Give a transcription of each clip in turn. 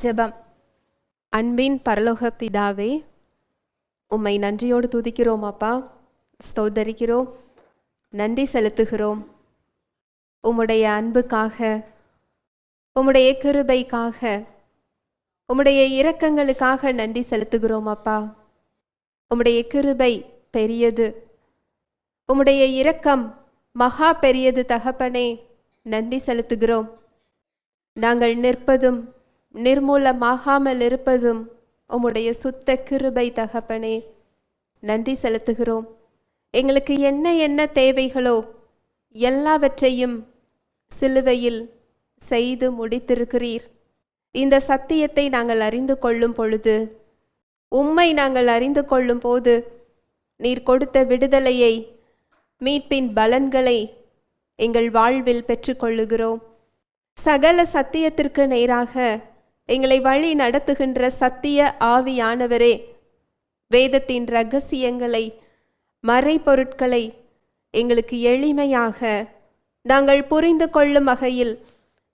ஜெபம். அன்பின் பரலோக பிதாவே, உம்மை நன்றியோடு துதிக்கிறோம் அப்பா, ஸ்தோத்தரிக்கிறோம், நன்றி செலுத்துகிறோம். உம்முடைய அன்புக்காக, உம்முடைய கிருபைக்காக, உம்முடைய இரக்கங்களுக்காக நன்றி செலுத்துகிறோம் அப்பா. உம்முடைய கிருபை பெரியது, உம்முடைய இரக்கம் மகா பெரியது தகப்பனே, நன்றி செலுத்துகிறோம். நாங்கள் நிற்பதும் நிர்மூலமாகாமல் இருப்பதும் உம்முடைய சுத்த கிருபை தகப்பனே, நன்றி செலுத்துகிறோம். எங்களுக்கு என்ன என்ன தேவைகளோ எல்லாவற்றையும் சிலுவையில் செய்து முடித்திருக்கிறீர். இந்த சத்தியத்தை நாங்கள் அறிந்து கொள்ளும் பொழுது, உம்மை நாங்கள் அறிந்து கொள்ளும் போது, நீர் கொடுத்த விடுதலையை, மீட்பின் பலன்களை எங்கள் வாழ்வில் பெற்றுக்கொள்ளுகிறோம். சகல சத்தியத்திற்கு நேராக எங்களை வழி நடத்துகின்ற சத்திய ஆவியானவரே, வேதத்தின் இரகசியங்களை, மறைபொருட்களை எங்களுக்கு எளிமையாக நாங்கள் புரிந்து கொள்ளும் வகையில்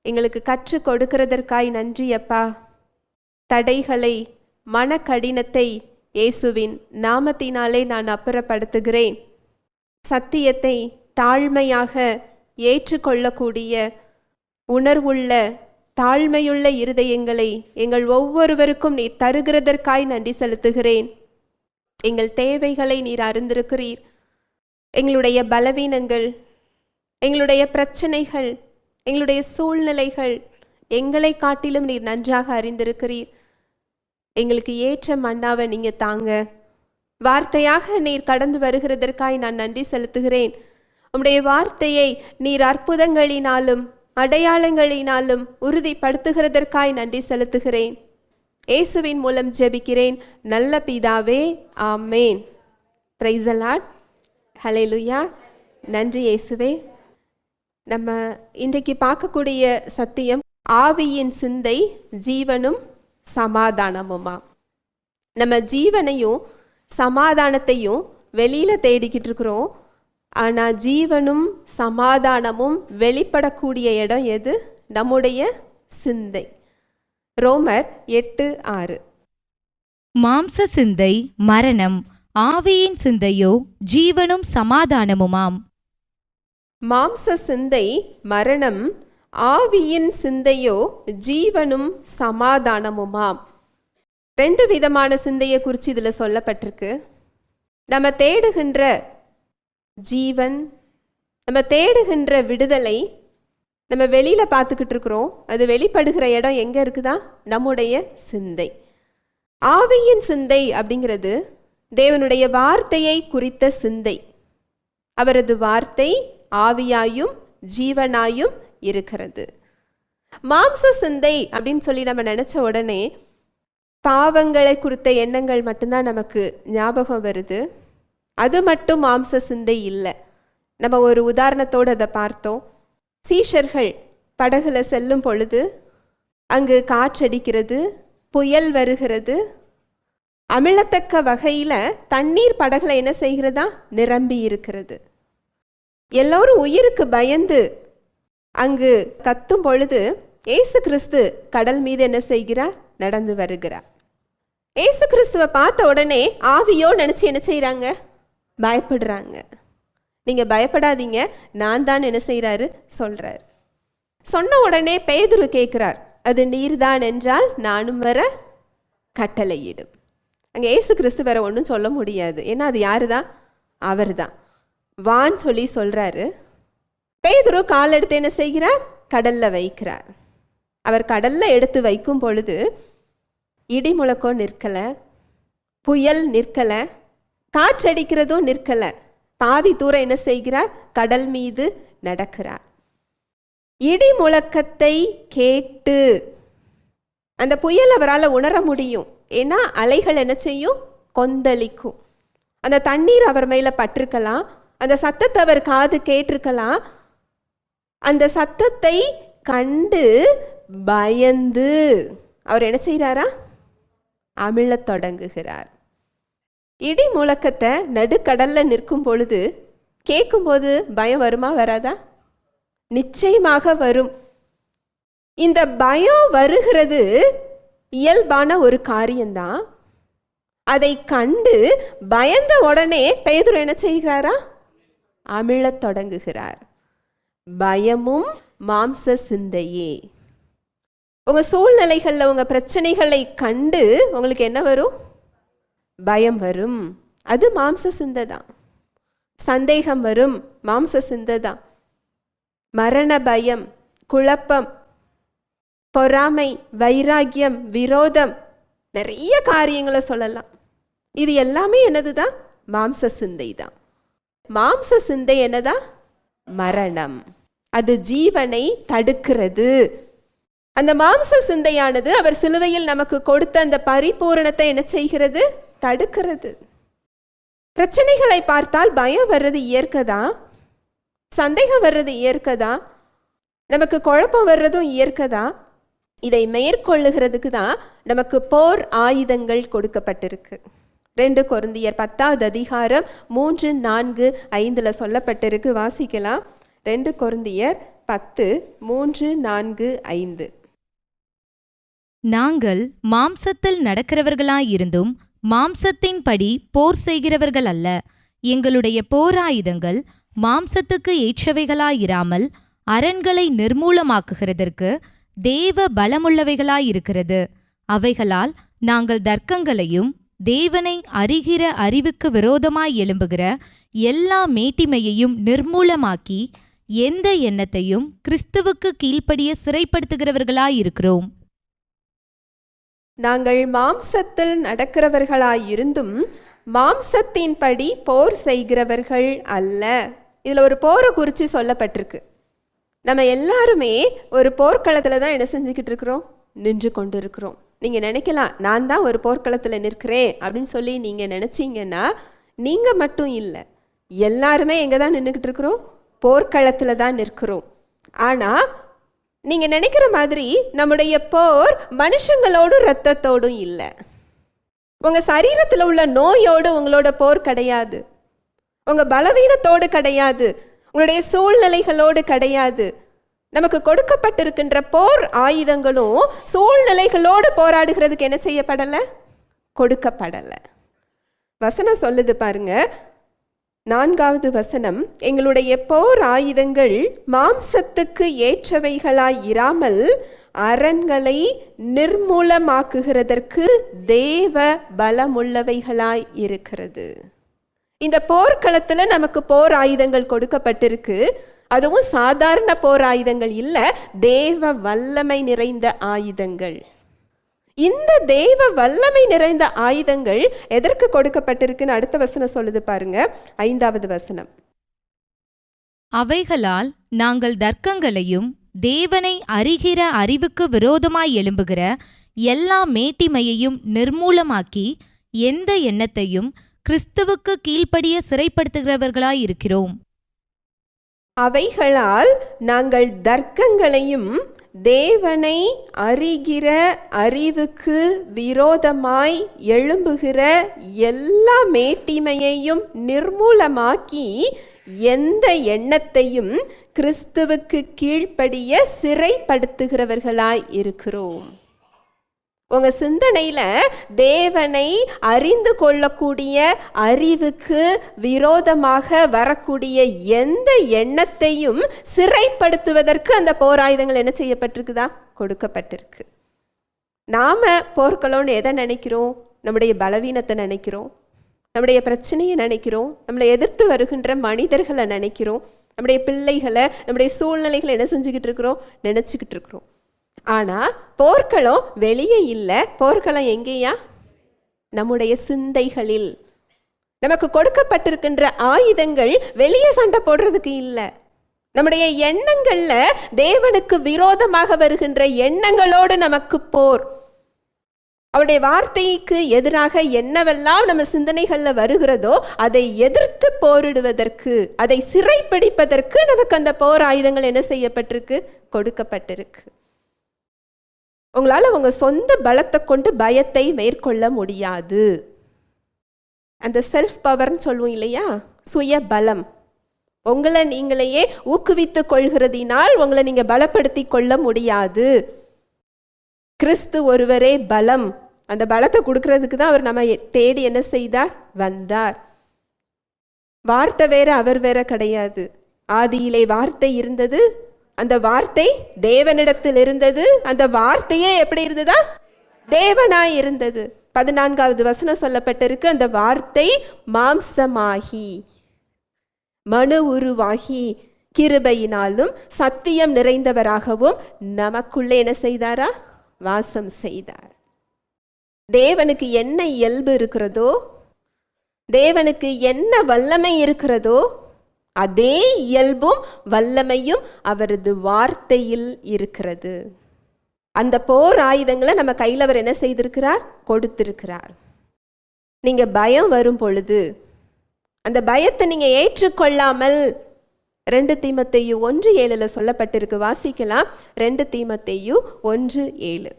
எங்களுக்கு கற்றுக் கொடுக்கிறதற்காய் நன்றி அப்பா. தடைகளை, மனக்கடினத்தை இயேசுவின் நாமத்தினாலே நான் அப்புறப்படுத்துகிறேன். சத்தியத்தை தாழ்மையாக ஏற்றுக்கொள்ளக்கூடிய உணர்வுள்ள தாழ்மையுள்ள இருதயங்களை எங்கள் ஒவ்வொருவருக்கும் நீர் தருகிறதற்காய் நன்றி செலுத்துகிறேன். எங்கள் தேவைகளை நீர் அறிந்திருக்கிறீர். எங்களுடைய பலவீனங்கள், எங்களுடைய பிரச்சனைகள், எங்களுடைய சூழ்நிலைகள் எங்களை காட்டிலும் நீர் நன்றாக அறிந்திருக்கிறீர். எங்களுக்கு ஏற்ற மன்னாவை நீங்கள் தாங்க. வார்த்தையாக நீர் கடந்து வருகிறதற்காய் நான் நன்றி செலுத்துகிறேன். உம்முடைய வார்த்தையை நீர் அற்புதங்களினாலும் அடையாளங்களினாலும் உறுதிப்படுத்துகிறதற்காய் நன்றி செலுத்துகிறேன். இயேசுவின் மூலம் ஜெபிக்கிறேன் நல்ல பிதாவே, ஆமேன். Praise the Lord. ஹல்லேலூயா. நன்றி இயேசுவே. நம்ம இன்றைக்கு பார்க்கக்கூடிய சத்தியம், ஆவியின் சிந்தை ஜீவனும் சமாதானமுமா. நம்ம ஜீவனையும் சமாதானத்தையும் வெளியில தேடிக்கிட்டு இருக்கிறோம். ஆனால் ஜீவனும் சமாதானமும் வெளிப்படக்கூடிய இடம் எது? நம்முடைய சிந்தை. ரோமர் 8:6. மாம்ச சிந்தை மரணம், ஆவியின் சிந்தையோ ஜீவனும் சமாதானமுமாம். மாம்ச சிந்தை மரணம், ஆவியின் சிந்தையோ ஜீவனும் சமாதானமுமாம். 2 விதமான சிந்தையை குறித்து இதில் சொல்லப்பட்டிருக்கு. நம்ம தேடுகின்ற ஜீவன், நம்ம தேடுகின்ற விடுதலை நம்ம வெளியில் பார்த்துக்கிட்டு இருக்கிறோம். அது வெளிப்படுகிற இடம் எங்கே இருக்குதா? நம்முடைய சிந்தை. ஆவியின் சிந்தை அப்படிங்கிறது தேவனுடைய வார்த்தையை குறித்த சிந்தை. அவரது வார்த்தை ஆவியாயும் ஜீவனாயும் இருக்கிறது. மாம்ச சிந்தை அப்படின்னு சொல்லி நம்ம நினச்ச உடனே பாவங்களை குறித்த எண்ணங்கள் மட்டும்தான் நமக்கு ஞாபகம் வருது. அது மட்டும் மாம்ச சிந்தை இல்லை. நம்ம ஒரு உதாரணத்தோடு அதை பார்த்தோம். சீஷர்கள் படகுல செல்லும் பொழுது அங்கு காற்றடிக்கிறது, புயல் வருகிறது. அமிழத்தக்க வகையில் தண்ணீர் படகுல என்ன செய்கிறதா? நிரம்பி இருக்கிறது. எல்லோரும் உயிருக்கு பயந்து அங்கு கத்தும் பொழுது ஏசு கிறிஸ்து கடல் மீது என்ன செய்கிறார்? நடந்து வருகிறார். ஏசு கிறிஸ்துவை பார்த்த உடனே ஆவியோ நினச்சி என்ன செய்கிறாங்க? பயப்படுறாங்க. நீங்கள் பயப்படாதீங்க, நான் தான் என்ன செய்கிறாரு சொல்கிறார். சொன்ன உடனே பேதுரு கேட்குறார், அது நீர்தான் என்றால் நானும் வர கட்டளையிடும். அங்கே ஏசு கிறிஸ்து வேற ஒன்றும் சொல்ல முடியாது. ஏன்னா அது யாரு தான்? அவர் தான். வான்னு சொல்லி சொல்கிறாரு. பேதுரு கால் எடுத்து என்ன செய்கிறார்? கடலில் வைக்கிறார். அவர் கடலில் எடுத்து வைக்கும் பொழுது இடி முழக்கம் நிற்கலை, புயல் நிற்கலை, காற்றடிக்கிறதும் நிற்கலை. பாதி தூரம் என்ன செய்கிறார்? கடல் மீது நடக்கிறார். இடி முழக்கத்தை கேட்டு அந்த புயல் அவரால் உணர முடியும். ஏன்னா அலைகள் என்ன செய்யும்? கொந்தளிக்கும். அந்த தண்ணீர் அவர் மேலே பட்டிருக்கலாம், அந்த சத்தத்தை அவர் காது கேட்டிருக்கலாம். அந்த சத்தத்தை கண்டு பயந்து அவர் என்ன செய்கிறாரா? அமிழத் தொடங்குகிறார். இடி முழக்கத்தை நடுக்கடல்ல நிற்கும் பொழுது கேட்கும்போது பயம் வருமா வராதா? நிச்சயமாக வரும். இந்த பயம் வருகிறது இயல்பான ஒரு காரியம்தான். அதை கண்டு பயந்த உடனே பேதுரு என்ன செய்கிறாரா? அமிழத் தொடங்குகிறார். பயமும் மாம்ச சிந்தையே. உங்க சூழ்நிலைகள்ல உங்க பிரச்சனைகளை கண்டு உங்களுக்கு என்ன வரும்? பயம் வரும். அது மாம்ச சிந்தை தான். சந்தேகம் வரும், மாம்ச சிந்தை தான். மரண பயம், குழப்பம், பொறாமை, வைராக்கியம், விரோதம், நிறைய காரியங்களை சொல்லலாம். இது எல்லாமே என்னதுதான்? மாம்ச சிந்தை தான். மாம்ச சிந்தை என்னதான்? மரணம். அது ஜீவனை தடுக்கிறது. அந்த மாம்ச சிந்தையானது அவர் சிலுவையில் நமக்கு கொடுத்த அந்த பரிபூரணத்தை என்ன செய்கிறது? தடுக்கிறது. பிரச்சனைகளை பார்த்தால் பயம் வர்றது இயற்கைதான், சந்தேகம் வர்றது இயற்கைதான், நமக்கு குழப்பம் வர்றதும் இயற்கைதான். இதை மேற்கொள்ளுகிறதுக்கு தான் நமக்கு போர் ஆயுதங்கள் கொடுக்கப்பட்டிருக்கு. 2 கொரிந்தியர் 10வது அதிகாரம் 3, 4, 5 சொல்லப்பட்டிருக்கு. வாசிக்கலாம். 2 கொரிந்தியர் 10, 3, 4, 5. நாங்கள் மாம்சத்தில் நடக்கிறவர்களாயிருந்தும் மாம்சத்தின்படி போர் செய்கிறவர்கள் அல்ல. எங்களுடைய போராயுதங்கள் மாம்சத்துக்கு ஏற்றவைகளாயிராமல் அரண்களை நிர்மூலமாக்குகிறதற்கு தேவ பலமுள்ளவைகளாயிருக்கிறது. அவைகளால் நாங்கள் தர்க்கங்களையும் தேவனை அறிகிற அறிவுக்கு விரோதமாய் எழும்புகிற எல்லா மேட்டிமையையும் நிர்மூலமாக்கி எந்த எண்ணத்தையும் கிறிஸ்துவுக்கு கீழ்ப்படிய சிறைப்படுத்துகிறவர்களாயிருக்கிறோம். நாங்கள் மாம்சத்தில் நடக்கிறவர்களாயிருந்தும் மாம்சத்தின்படி போர் செய்கிறவர்கள் அல்ல. இதில் ஒரு போரை குறித்து சொல்லப்பட்டிருக்கு. நம்ம எல்லாருமே ஒரு போர்க்களத்தில் தான் என்ன செஞ்சுக்கிட்டு இருக்கிறோம்? நின்று கொண்டு இருக்கிறோம். நீங்கள் நினைக்கலாம், நான் தான் ஒரு போர்க்களத்தில் நிற்கிறேன் அப்படின்னு சொல்லி நீங்கள் நினச்சிங்கன்னா நீங்கள் மட்டும் இல்லை, எல்லாருமே எங்கே தான் நின்றுக்கிட்டு இருக்கிறோம்? போர்க்களத்தில் தான் நிற்கிறோம். ஆனால் நீங்கள் நினைக்கிற மாதிரி நம்முடைய போர் மனுஷங்களோடும் இரத்தத்தோடும் இல்லை. உங்கள் சரீரத்தில் உள்ள நோயோடு உங்களோட போர் கிடையாது, உங்கள் பலவீனத்தோடு கிடையாது, உங்களுடைய சூழ்நிலைகளோடு கிடையாது. நமக்கு கொடுக்கப்பட்டிருக்கின்ற போர் ஆயுதங்களும் சூழ்நிலைகளோடு போராடுகிறதுக்கு என்ன செய்யப்படலை? கொடுக்கப்படலை. வசனம் சொல்லுது பாருங்க, 4வது வசனம், எங்களுடைய போர் ஆயுதங்கள் மாம்சத்துக்கு ஏற்றவைகளாய் இராமல் அரண்களை நிர்மூலமாக்குகிறதற்கு தேவ பலமுள்ளவைகளாய் இருக்கிறது. இந்த போர்க்களத்தில் நமக்கு போர் ஆயுதங்கள் கொடுக்கப்பட்டிருக்கு. அதுவும் சாதாரண போர் ஆயுதங்கள் இல்லை, தேவ வல்லமை நிறைந்த ஆயுதங்கள். இந்த தேவ வல்லமை நிறைந்த ஆயுதங்கள் எதற்கு கொடுக்கப்பட்டிருக்குன்னு அடுத்த வசனம் சொல்லுது பாருங்க, 5வது வசனம். அவைகளால் நாங்கள் தர்க்கங்களையும் தேவனை அறிகிற அறிவுக்கு விரோதமாய் எழும்புகிற எல்லா மேட்டிமையையும் நிர்மூலமாக்கி எந்த எண்ணத்தையும் கிறிஸ்துவுக்கு கீழ்ப்படிய சிறைப்படுத்துகிறவர்களாயிருக்கிறோம். அவைகளால் நாங்கள் தர்க்கங்களையும் தேவனை அறிகிற அறிவுக்கு விரோதமாய் எழும்புகிற எல்லா மேட்டிமையையும் நிர்மூலமாக்கி எந்த எண்ணத்தையும் கிறிஸ்துவுக்கு கீழ்ப்படிய சிறைப்படுத்துகிறவர்களாய் இருக்கிறோம். உங்க சிந்தனையில தேவனை அறிந்து கொள்ளக்கூடிய அறிவுக்கு விரோதமாக வரக்கூடிய எந்த எண்ணத்தையும் சிறைப்படுத்துவதற்கு அந்த போராயுதங்கள் என்ன செய்யப்பட்டிருக்குதா? கொடுக்கப்பட்டிருக்கு. நாம போர்க்களம்னு எதை நினைக்கிறோம்? நம்முடைய பலவீனத்தை நினைக்கிறோம், நம்முடைய பிரச்சனையை நினைக்கிறோம், நம்மளை எதிர்த்து வருகின்ற மனிதர்களை நினைக்கிறோம், நம்முடைய பிள்ளைகளை, நம்முடைய சூழ்நிலைகளை என்ன செஞ்சுக்கிட்டு இருக்கிறோம்? நினைச்சுக்கிட்டு இருக்கிறோம். ஆனால் போர்க்களம் வெளியே இல்லை, போர்க்களம் எங்கேயா? நம்முடைய சிந்தைகளில். நமக்கு கொடுக்கப்பட்டிருக்கின்ற ஆயுதங்கள் வெளியே சண்டை போடுறதுக்கு இல்லை, நம்முடைய எண்ணங்கள்ல தேவனுக்கு விரோதமாக வருகின்ற எண்ணங்களோடு நமக்கு போர். அவருடைய வார்த்தைக்கு எதிராக என்னவெல்லாம் நம்ம சிந்தனைகள்ல வருகிறதோ அதை எதிர்த்து போரிடுவதற்கு, அதை சிறைப்பிடிப்பதற்கு நமக்கு அந்த போர் ஆயுதங்கள் என்ன செய்யப்பட்டிருக்கு? கொடுக்கப்பட்டிருக்கு. உங்களால் உங்கள் சொந்த பலத்தை கொண்டு பயத்தை மேற்கொள்ள முடியாது. அந்த செல்ஃப் பவர்னு சொல்லுவோம் இல்லையா, சுய பலம். உங்களை நீங்களையே ஊக்குவித்து கொள்கிறதினால் உங்களை நீங்கள் பலப்படுத்தி கொள்ள முடியாது. கிறிஸ்து ஒருவரே பலம். அந்த பலத்தை கொடுக்கறதுக்கு தான் அவர் நம்ம தேடி என்ன செய்தார்? வந்தார். வார்த்தை வேற அவர் வேற கிடையாது. ஆதியிலே வார்த்தை இருந்தது, அந்த வார்த்தை தேவனிடத்தில் இருந்தது, அந்த வார்த்தையே எப்படி இருந்ததா? தேவனாய் இருந்தது. 14வது வசனம் சொல்லப்பட்டிருக்கு, அந்த வார்த்தை மாம்சமாகி மனு உருவாகி கிருபையினாலும் சத்தியம் நிறைந்தவராகவும் நமக்குள்ளே என்ன செய்தாரா? வாசம் செய்தார். தேவனுக்கு என்ன இயல்பு இருக்கிறதோ, தேவனுக்கு என்ன வல்லமை இருக்கிறதோ, அதே இயல்பும் வல்லமையும் அவரது வார்த்தையில் இருக்கிறது. அந்த போர் ஆயுதங்களை நம்ம கையில் அவர் என்ன செய்திருக்கிறார்? கொடுத்திருக்கிறார். நீங்க பயம் வரும் பொழுது அந்த பயத்தை நீங்க ஏற்றுக்கொள்ளாமல், 2 தீமோத்தேயு 1:7 சொல்லப்பட்டிருக்கு, வாசிக்கலாம். 2 தீமோத்தேயு 1:7.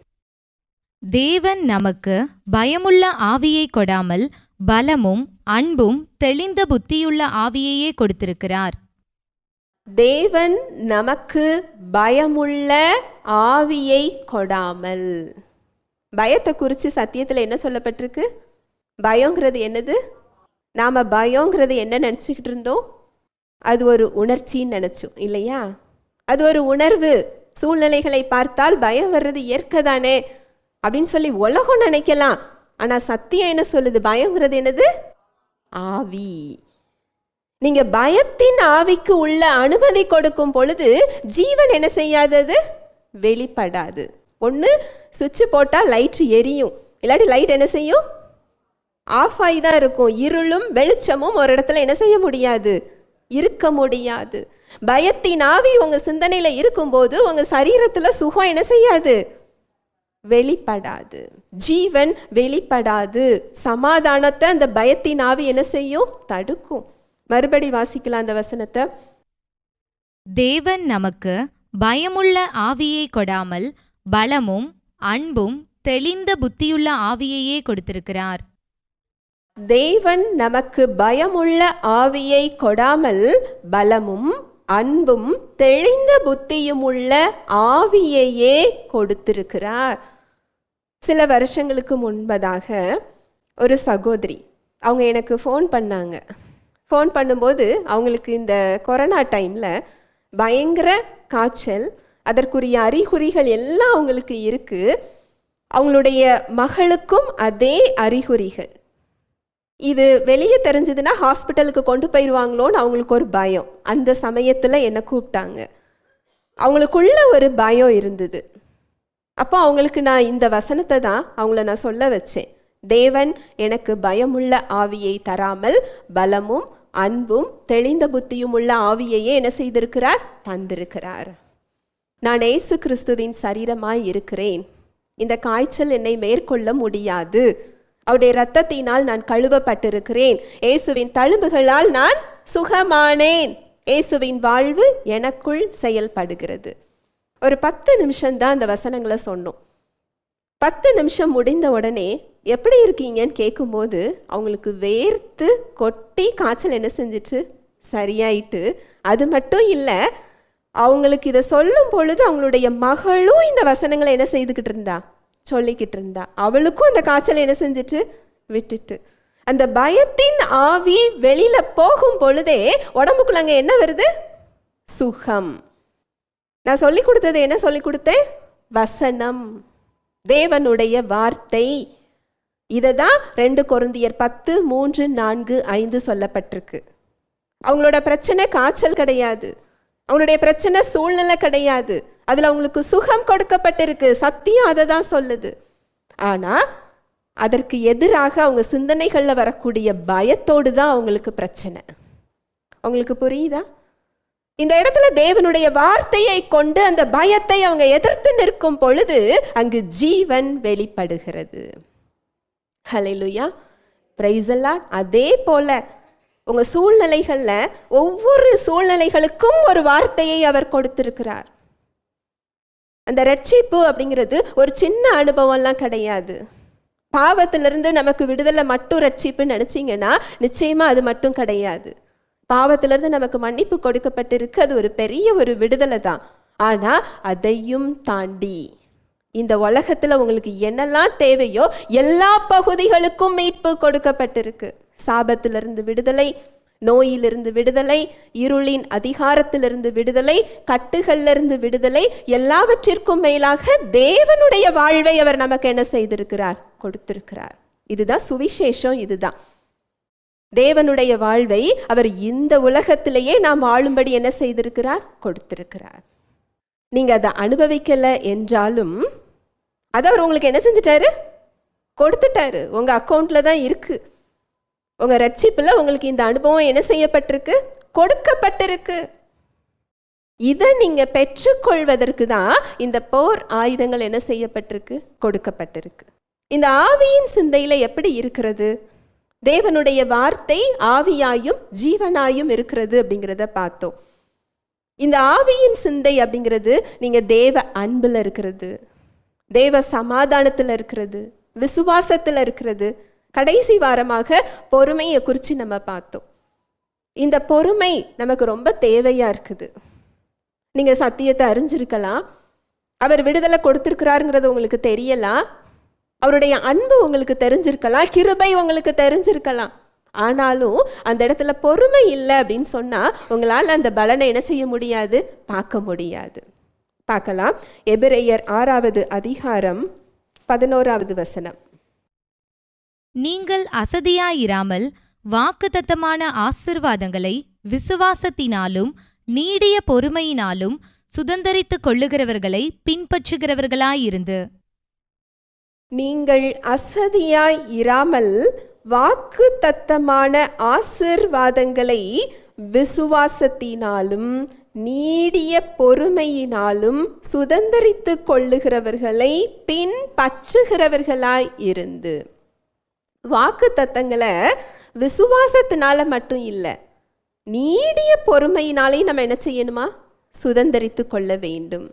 தேவன் நமக்கு பயமுள்ள ஆவியை கொடாமல் பலமும் அன்பும் தெளிந்த புத்தியுள்ள ஆவியையே கொடுத்திருக்கிறார். தேவன் நமக்கு பயமுள்ள ஆவியை கொடாமல். பயத்தை குறித்து சத்தியத்தில் என்ன சொல்லப்பட்டிருக்கு? பயங்கிறது என்னது? நாம் பயங்கிறது என்ன நினச்சிக்கிட்டு இருந்தோம்? அது ஒரு உணர்ச்சின்னு நினச்சோம் இல்லையா? அது ஒரு உணர்வு. சூழ்நிலைகளை பார்த்தால் பயம் வர்றது இயற்கை தானே அப்படின்னு சொல்லி உலகம் நினைக்கலாம். ஆனால் சத்தியம் என்ன சொல்லுது? பயங்கிறது என்னது? ஆவி. நீங்க பயத்தின் ஆவிக்கு உள்ள அனுமதி கொடுக்கும் பொழுது ஜீவன் என்ன செய்யாதது? வெளிப்படாது. ஒன்று சுவிட்ச் போட்டால் லைட் எரியும், இல்லாட்டி லைட் என்ன செய்யும்? ஆஃப் ஆகி தான் இருக்கும். இருளும் வெளிச்சமும் ஒரு இடத்துல என்ன செய்ய முடியாது? இருக்க முடியாது. பயத்தின் ஆவி உங்க சிந்தனையில இருக்கும்போது உங்க சரீரத்துல சுகம் என்ன செய்யாது? வெளிப்படாது. ஜீவன் வெளிப்படாது. சமாதானத்தை அந்த பயத்தின் ஆவி என்ன செய்யும்? தடுக்கும். மறுபடி வாசிக்கலாம் அந்த வசனத்தை. தேவன் நமக்கு பயமுள்ள ஆவியை கொடாமல் பலமும் அன்பும் தெளிந்த புத்தியுள்ள ஆவியையே கொடுத்திருக்கிறார். தேவன் நமக்கு பயமுள்ள ஆவியை கொடாமல் பலமும் அன்பும் தெளிந்த புத்தியும் உள்ள ஆவியையே கொடுத்திருக்கிறார். சில வருஷங்களுக்கு முன்பதாக ஒரு சகோதரி அவங்க எனக்கு ஃபோன் பண்ணாங்க. ஃபோன் பண்ணும்போது அவங்களுக்கு இந்த கொரோனா டைமில் பயங்கர காய்ச்சல், அதற்குரிய அறிகுறிகள் எல்லாம் அவங்களுக்கு இருக்குது. அவங்களுடைய மகளுக்கும் அதே அறிகுறிகள். இது வெளியே தெரிஞ்சதுன்னா ஹாஸ்பிட்டலுக்கு கொண்டு போயிடுவாங்களோன்னு அவங்களுக்கு ஒரு பயம். அந்த சமயத்தில் என்னை கூப்பிட்டாங்க. அவங்களுக்குள்ள ஒரு பயம் இருந்தது. அப்போ அவங்களுக்கு நான் இந்த வசனத்தை தான் அவங்கள நான் சொல்ல வச்சேன். தேவன் எனக்கு பயமுள்ள ஆவியை தராமல் பலமும் அன்பும் தெளிந்த புத்தியும் உள்ள ஆவியையே என்ன செய்திருக்கிறார்? தந்திருக்கிறார். நான் இயேசு கிறிஸ்துவின் சரீரமாய் இருக்கிறேன். இந்த காய்ச்சல் என்னை மேற்கொள்ள முடியாது. அவருடைய இரத்தத்தினால் நான் கழுவப்பட்டிருக்கிறேன். இயேசுவின் தழும்புகளால் நான் சுகமானேன். இயேசுவின் வாழ்வு எனக்குள் செயல்படுகிறது. ஒரு 10 நிமிஷம்தான் அந்த வசனங்களை சொன்னோம். 10 நிமிஷம் முடிந்த உடனே எப்படி இருக்கீங்கன்னு கேட்கும்போது அவங்களுக்கு வேர்த்து கொட்டி காய்ச்சல் என்ன செஞ்சிட்டு சரியாயிட்டு. அது மட்டும் இல்லை, அவங்களுக்கு இதை சொல்லும் பொழுது அவங்களுடைய மகளும் இந்த வசனங்களை என்ன செய்துக்கிட்டு இருந்தா? சொல்லிக்கிட்டு இருந்தா. அவளுக்கும் அந்த காய்ச்சல் என்ன செஞ்சிட்டு விட்டுட்டு. அந்த பயத்தின் ஆவி வெளியில போகும் பொழுதே உடம்புக்குள்ள அங்க என்ன வருது? சுகம். நான் சொல்லி கொடுத்தது என்ன சொல்லி கொடுத்தேன்? வசனம், தேவனுடைய வார்த்தை. இதை தான் 2 கொரிந்தியர் 10, 3, 4, 5 சொல்லப்பட்டிருக்கு. அவங்களோட பிரச்சனை காய்ச்சல் கிடையாது, அவங்களுடைய பிரச்சனை சூழ்நிலை கிடையாது. அதில் அவங்களுக்கு சுகம் கொடுக்கப்பட்டிருக்கு. சத்தியம் அதை தான் சொல்லுது. ஆனால் அதற்கு எதிராக அவங்க சிந்தனைகளில் வரக்கூடிய பயத்தோடு தான் அவங்களுக்கு பிரச்சனை. அவங்களுக்கு புரியுதா? இந்த இடத்துல தேவனுடைய வார்த்தையை கொண்டு அந்த பயத்தை அவங்க எதிர்த்து நிற்கும் பொழுது அங்கு ஜீவன் வெளிப்படுகிறது. ஹல்லேலூயா, பிரைஸ் தி லார்ட். அதே போல உங்க சூழ்நிலைகளில் ஒவ்வொரு சூழ்நிலைகளுக்கும் ஒரு வார்த்தையை அவர் கொடுத்திருக்கிறார். அந்த ரட்சிப்பு அப்படிங்கிறது ஒரு சின்ன அனுபவம்லாம் கிடையாது. பாவத்திலிருந்து நமக்கு விடுதலை மட்டும் ரட்சிப்புன்னு நினச்சிங்கன்னா நிச்சயமா அது மட்டும் கிடையாது. பாவத்திலிருந்து நமக்கு மன்னிப்பு கொடுக்கப்பட்டிருக்கு, அது ஒரு பெரிய ஒரு விடுதலை தான். ஆனால் அதையும் தாண்டி இந்த உலகத்துல உங்களுக்கு என்னெல்லாம் தேவையோ எல்லா பகுதிகளுக்கும் மீட்பு கொடுக்கப்பட்டிருக்கு. சாபத்திலிருந்து விடுதலை, நோயிலிருந்து விடுதலை, இருளின் அதிகாரத்திலிருந்து விடுதலை, கட்டுகளிலிருந்து விடுதலை, எல்லாவற்றிற்கும் மேலாக தேவனுடைய வாழ்வை அவர் நமக்கு என்ன செய்திருக்கிறார்? கொடுத்திருக்கிறார். இதுதான் சுவிசேஷம். இதுதான் தேவனுடைய வாழ்வை அவர் இந்த உலகத்திலேயே நாம் வாழும்படி என்ன செய்திருக்கிறார்? கொடுத்திருக்கிறார். நீங்க அதை அனுபவிக்கல என்றாலும் அதை அவர் உங்களுக்கு என்ன செஞ்சிட்டாரு? கொடுத்துட்டாரு. உங்க அக்கௌண்ட்ல தான் இருக்கு. உங்க ரட்சிப்புல உங்களுக்கு இந்த அனுபவம் என்ன செய்யப்பட்டிருக்கு? கொடுக்கப்பட்டிருக்கு. இதை நீங்க பெற்றுக்கொள்வதற்கு தான் இந்த போர் ஆயுதங்கள் என்ன செய்யப்பட்டிருக்கு? கொடுக்கப்பட்டிருக்கு. இந்த ஆவியின் சிந்தையில எப்படி இருக்கிறது? தேவனுடைய வார்த்தை ஆவியாயும் ஜீவனாயும் இருக்கிறது அப்படிங்கிறத பார்த்தோம். இந்த ஆவியின் சிந்தை அப்படிங்கிறது நீங்க தேவ அன்புல இருக்கிறது, தேவ சமாதானத்துல இருக்கிறது, விசுவாசத்துல இருக்கிறது. கடைசி வாரமாக பொறுமையை குறித்து நம்ம பார்த்தோம். இந்த பொறுமை நமக்கு ரொம்ப தேவையா இருக்குது. நீங்க சத்தியத்தை அறிஞ்சிருக்கலாம், அவர் விடுதலை கொடுத்திருக்கிறாருங்கிறது உங்களுக்கு தெரியலாம், அவருடைய அன்பு உங்களுக்கு தெரிஞ்சிருக்கலாம், கிருபை உங்களுக்கு தெரிஞ்சிருக்கலாம். ஆனாலும் அந்த இடத்துல பொறுமை இல்லை அப்படின்னு சொன்னா உங்களால் அந்த பலனை என்ன செய்ய முடியாது? பார்க்க முடியாது. பார்க்கலாம். எபிரெயர் 6வது அதிகாரம் 11வது வசனம். நீங்கள் அசதியாயிராமல் வாக்குத்தத்தமான ஆசீர்வாதங்களை விசுவாசத்தினாலும் நீடிய பொறுமையினாலும் சுதந்தரித்துக் கொள்ளுகிறவர்களை பின்பற்றுகிறவர்களாயிருந்து. நீங்கள் அசதியாய் இராமல் வாக்குத்தத்தமான ஆசீர்வாதங்களை விசுவாசத்தினாலும் நீடிய பொறுமையினாலும் சுதந்தரித்துக் கொள்ளுகிறவர்களை பின்பற்றுகிறவர்களாய் இருந்து. வாக்குத்தத்தங்களை விசுவாசத்தினால மட்டும் இல்லை, நீடிய பொறுமையினாலே நம்ம என்ன செய்யணுமா? சுதந்தரித்து கொள்ள வேண்டும்.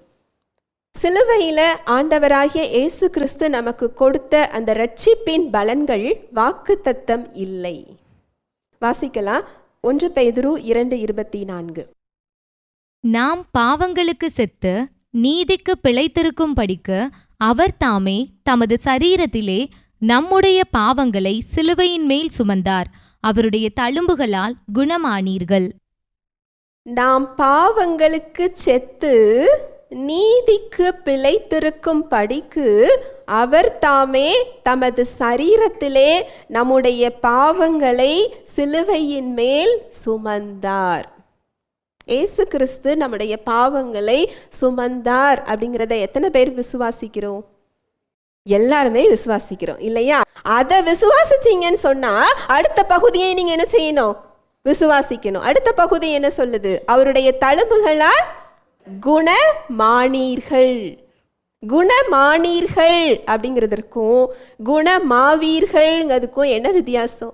சிலுவையில ஆண்டவராகிய இயேசு கிறிஸ்து நமக்கு கொடுத்த அந்த ரட்சிப்பின் பலன்கள் வாக்குத்தத்தம் இல்லை. வாசிக்கலாம். 1 பேதுரு 2:24. நாம் பாவங்களுக்கு செத்து நீதிக்கு பிழைத்திருக்கும்படிக்கு அவர் தாமே தமது சரீரத்திலே நம்முடைய பாவங்களை சிலுவையின் மேல் சுமந்தார், அவருடைய தழும்புகளால் குணமானீர்கள். நாம் பாவங்களுக்கு செத்து நீதிக்கு பிழைத்திருக்கும் படிக்கு அவர் தாமே தமது சரீரத்திலே நம்முடைய பாவங்களை சிலுவையின் மேல் சுமந்தார். இயேசு கிறிஸ்து நம்முடைய பாவங்களை சுமந்தார் அப்படிங்கிறத எத்தனை பேர் விசுவாசிக்கிறோம்? எல்லாருமே விசுவாசிக்கிறோம் இல்லையா? அதை விசுவாசிச்சீங்கன்னு சொன்னா அடுத்த பகுதியை நீங்க என்ன செய்யணும்? விசுவாசிக்கணும். அடுத்த பகுதி என்ன சொல்லுது? அவருடைய தழும்புகளால் குணமானீர்கள். குணமானீர்கள் அப்படிங்கிறதுக்கும் குணமாவீர்கள்ங்கிறதுக்கும் என்ன வித்தியாசம்?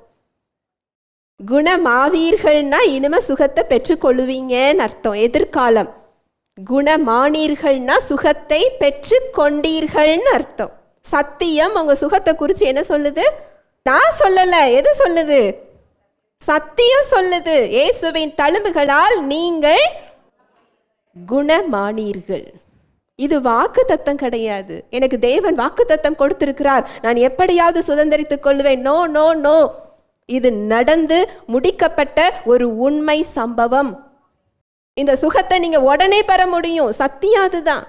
குணமாவீர்கள்னா இனிமே சுகத்தை பெற்றுக்கொள்ளுவீங்கன்னு அர்த்தம், எதிர்காலம். குணமானீர்கள்னா சுகத்தை பெற்று கொண்டீர்கள்னு அர்த்தம். சத்தியம் உங்க சுகத்தை குறித்து என்ன சொல்லுது? நான் சொல்லல, எது சொல்லுது? சத்தியம் சொல்லுது. இயேசுவின் தழும்புகளால் நீங்கள் குணமானீர்கள். இது வாக்கு தத்தம் கிடையாது. எனக்கு தேவன் வாக்கு தத்தம் கொடுத்திருக்கிறார், நான் எப்படியாவது சுதந்தரித்துக் கொள்வேன். No no no. இது நடந்து முடிக்கப்பட்ட ஒரு உண்மை சம்பவம். இந்த சுகத்தை நீங்க உடனே பெற முடியும். சத்தியம் அதுதான்.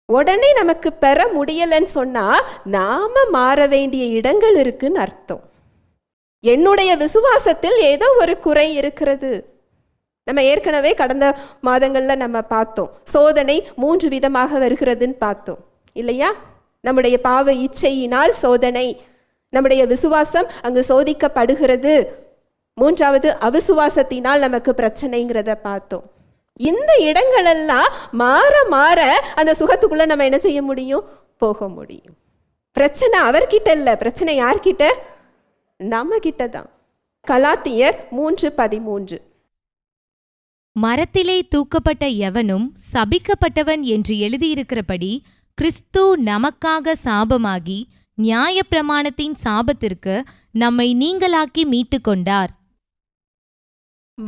உடனே நமக்கு பெற முடியலன்னு சொன்னா நாம மாற வேண்டிய இடங்கள் இருக்குன்னு அர்த்தம். என்னுடைய விசுவாசத்தில் ஏதோ ஒரு குறை இருக்கிறது. நம்ம ஏற்கனவே கடந்த மாதங்கள்ல நம்ம பார்த்தோம், சோதனை 3 விதமாக வருகிறதுன்னு பார்த்தோம் இல்லையா? நம்முடைய பாவ இச்சையினால் சோதனை, நம்முடைய விசுவாசம் அங்கு சோதிக்கப்படுகிறது. 3வது அவிசுவாசத்தினால் நமக்கு பிரச்சனைங்கிறத பார்த்தோம். இந்த இடங்களெல்லாம் மாற மாற அந்த சுகத்துக்குள்ள நம்ம என்ன செய்ய முடியும்? போக முடியும். பிரச்சனை அவர்கிட்ட இல்லை, பிரச்சனை யார்கிட்ட? நம்ம கிட்ட தான். கலாத்தியர் 3:13. மரத்திலே தூக்கப்பட்ட எவனும் சபிக்கப்பட்டவன் என்று எழுதியிருக்கிறபடி கிறிஸ்து நமக்காக சாபமாகி நியாயப்பிரமாணத்தின் சாபத்திற்கு நம்மை நீங்களாக்கி மீட்டு கொண்டார்.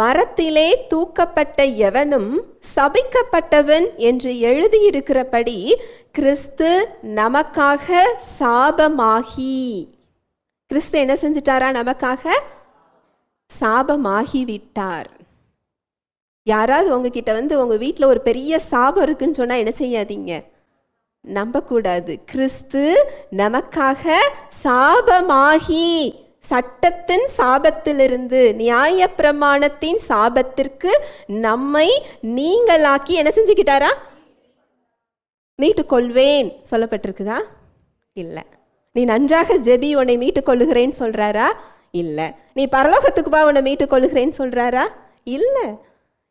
மரத்திலே தூக்கப்பட்ட எவனும் சபிக்கப்பட்டவன் என்று எழுதியிருக்கிறபடி கிறிஸ்து நமக்காக சாபமாகி, கிறிஸ்து என்ன செஞ்சிட்டாரா? நமக்காக சாபமாகி விட்டார். யாராவது உங்ககிட்ட வந்து உங்க வீட்டில் ஒரு பெரிய சாபம் இருக்குன்னு சொன்னா என்ன செய்யாதீங்க, நம்பக்கூடாது. கிறிஸ்து நமக்காக சாபமாகி, சட்டத்தின் சாபத்திலிருந்து நியாயப்பிரமாணத்தின் சாபத்திற்கு நம்மை நீங்களாக்கி என்ன செஞ்சுக்கிட்டாரா? மீட்டுக் கொள்வேன் சொல்லப்பட்டிருக்குதா? இல்லை. நீ நன்றாக ஜெபி உன்னை மீட்டுக் கொள்ளுகிறேன்னு சொல்றாரா? இல்லை. நீ பரலோகத்துக்கு பா உன்னை மீட்டுக் கொள்ளுகிறேன்னு சொல்றாரா? இல்லை.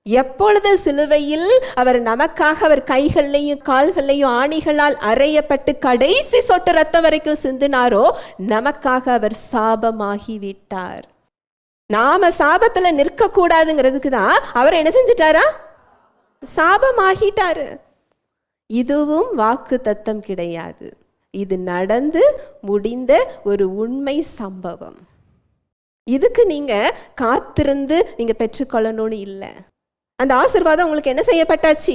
எப்பொழுது சிலுவையில் அவர் நமக்காக அவர் கைகள்லையும் கால்கள்லையும் ஆணிகளால் அறையப்பட்டு கடைசி சொட்டு ரத்தம் வரைக்கும் சிந்தினாரோ நமக்காக அவர் சாபமாகி விட்டார். நாம சாபத்துல நிற்க கூடாதுங்கிறதுக்கு தான் அவர் என்ன செஞ்சிட்டாரா? சாபமாகிட்டாரு. இதுவும் வாக்கு தத்தம் கிடையாது, இது நடந்து முடிந்த ஒரு உண்மை சம்பவம். இதுக்கு நீங்க காத்திருந்து நீங்க பெற்றுக்கொள்ளணும்னு இல்லை. அந்த ஆசீர்வாதம் உங்களுக்கு என்ன செய்யப்பட்டாச்சு?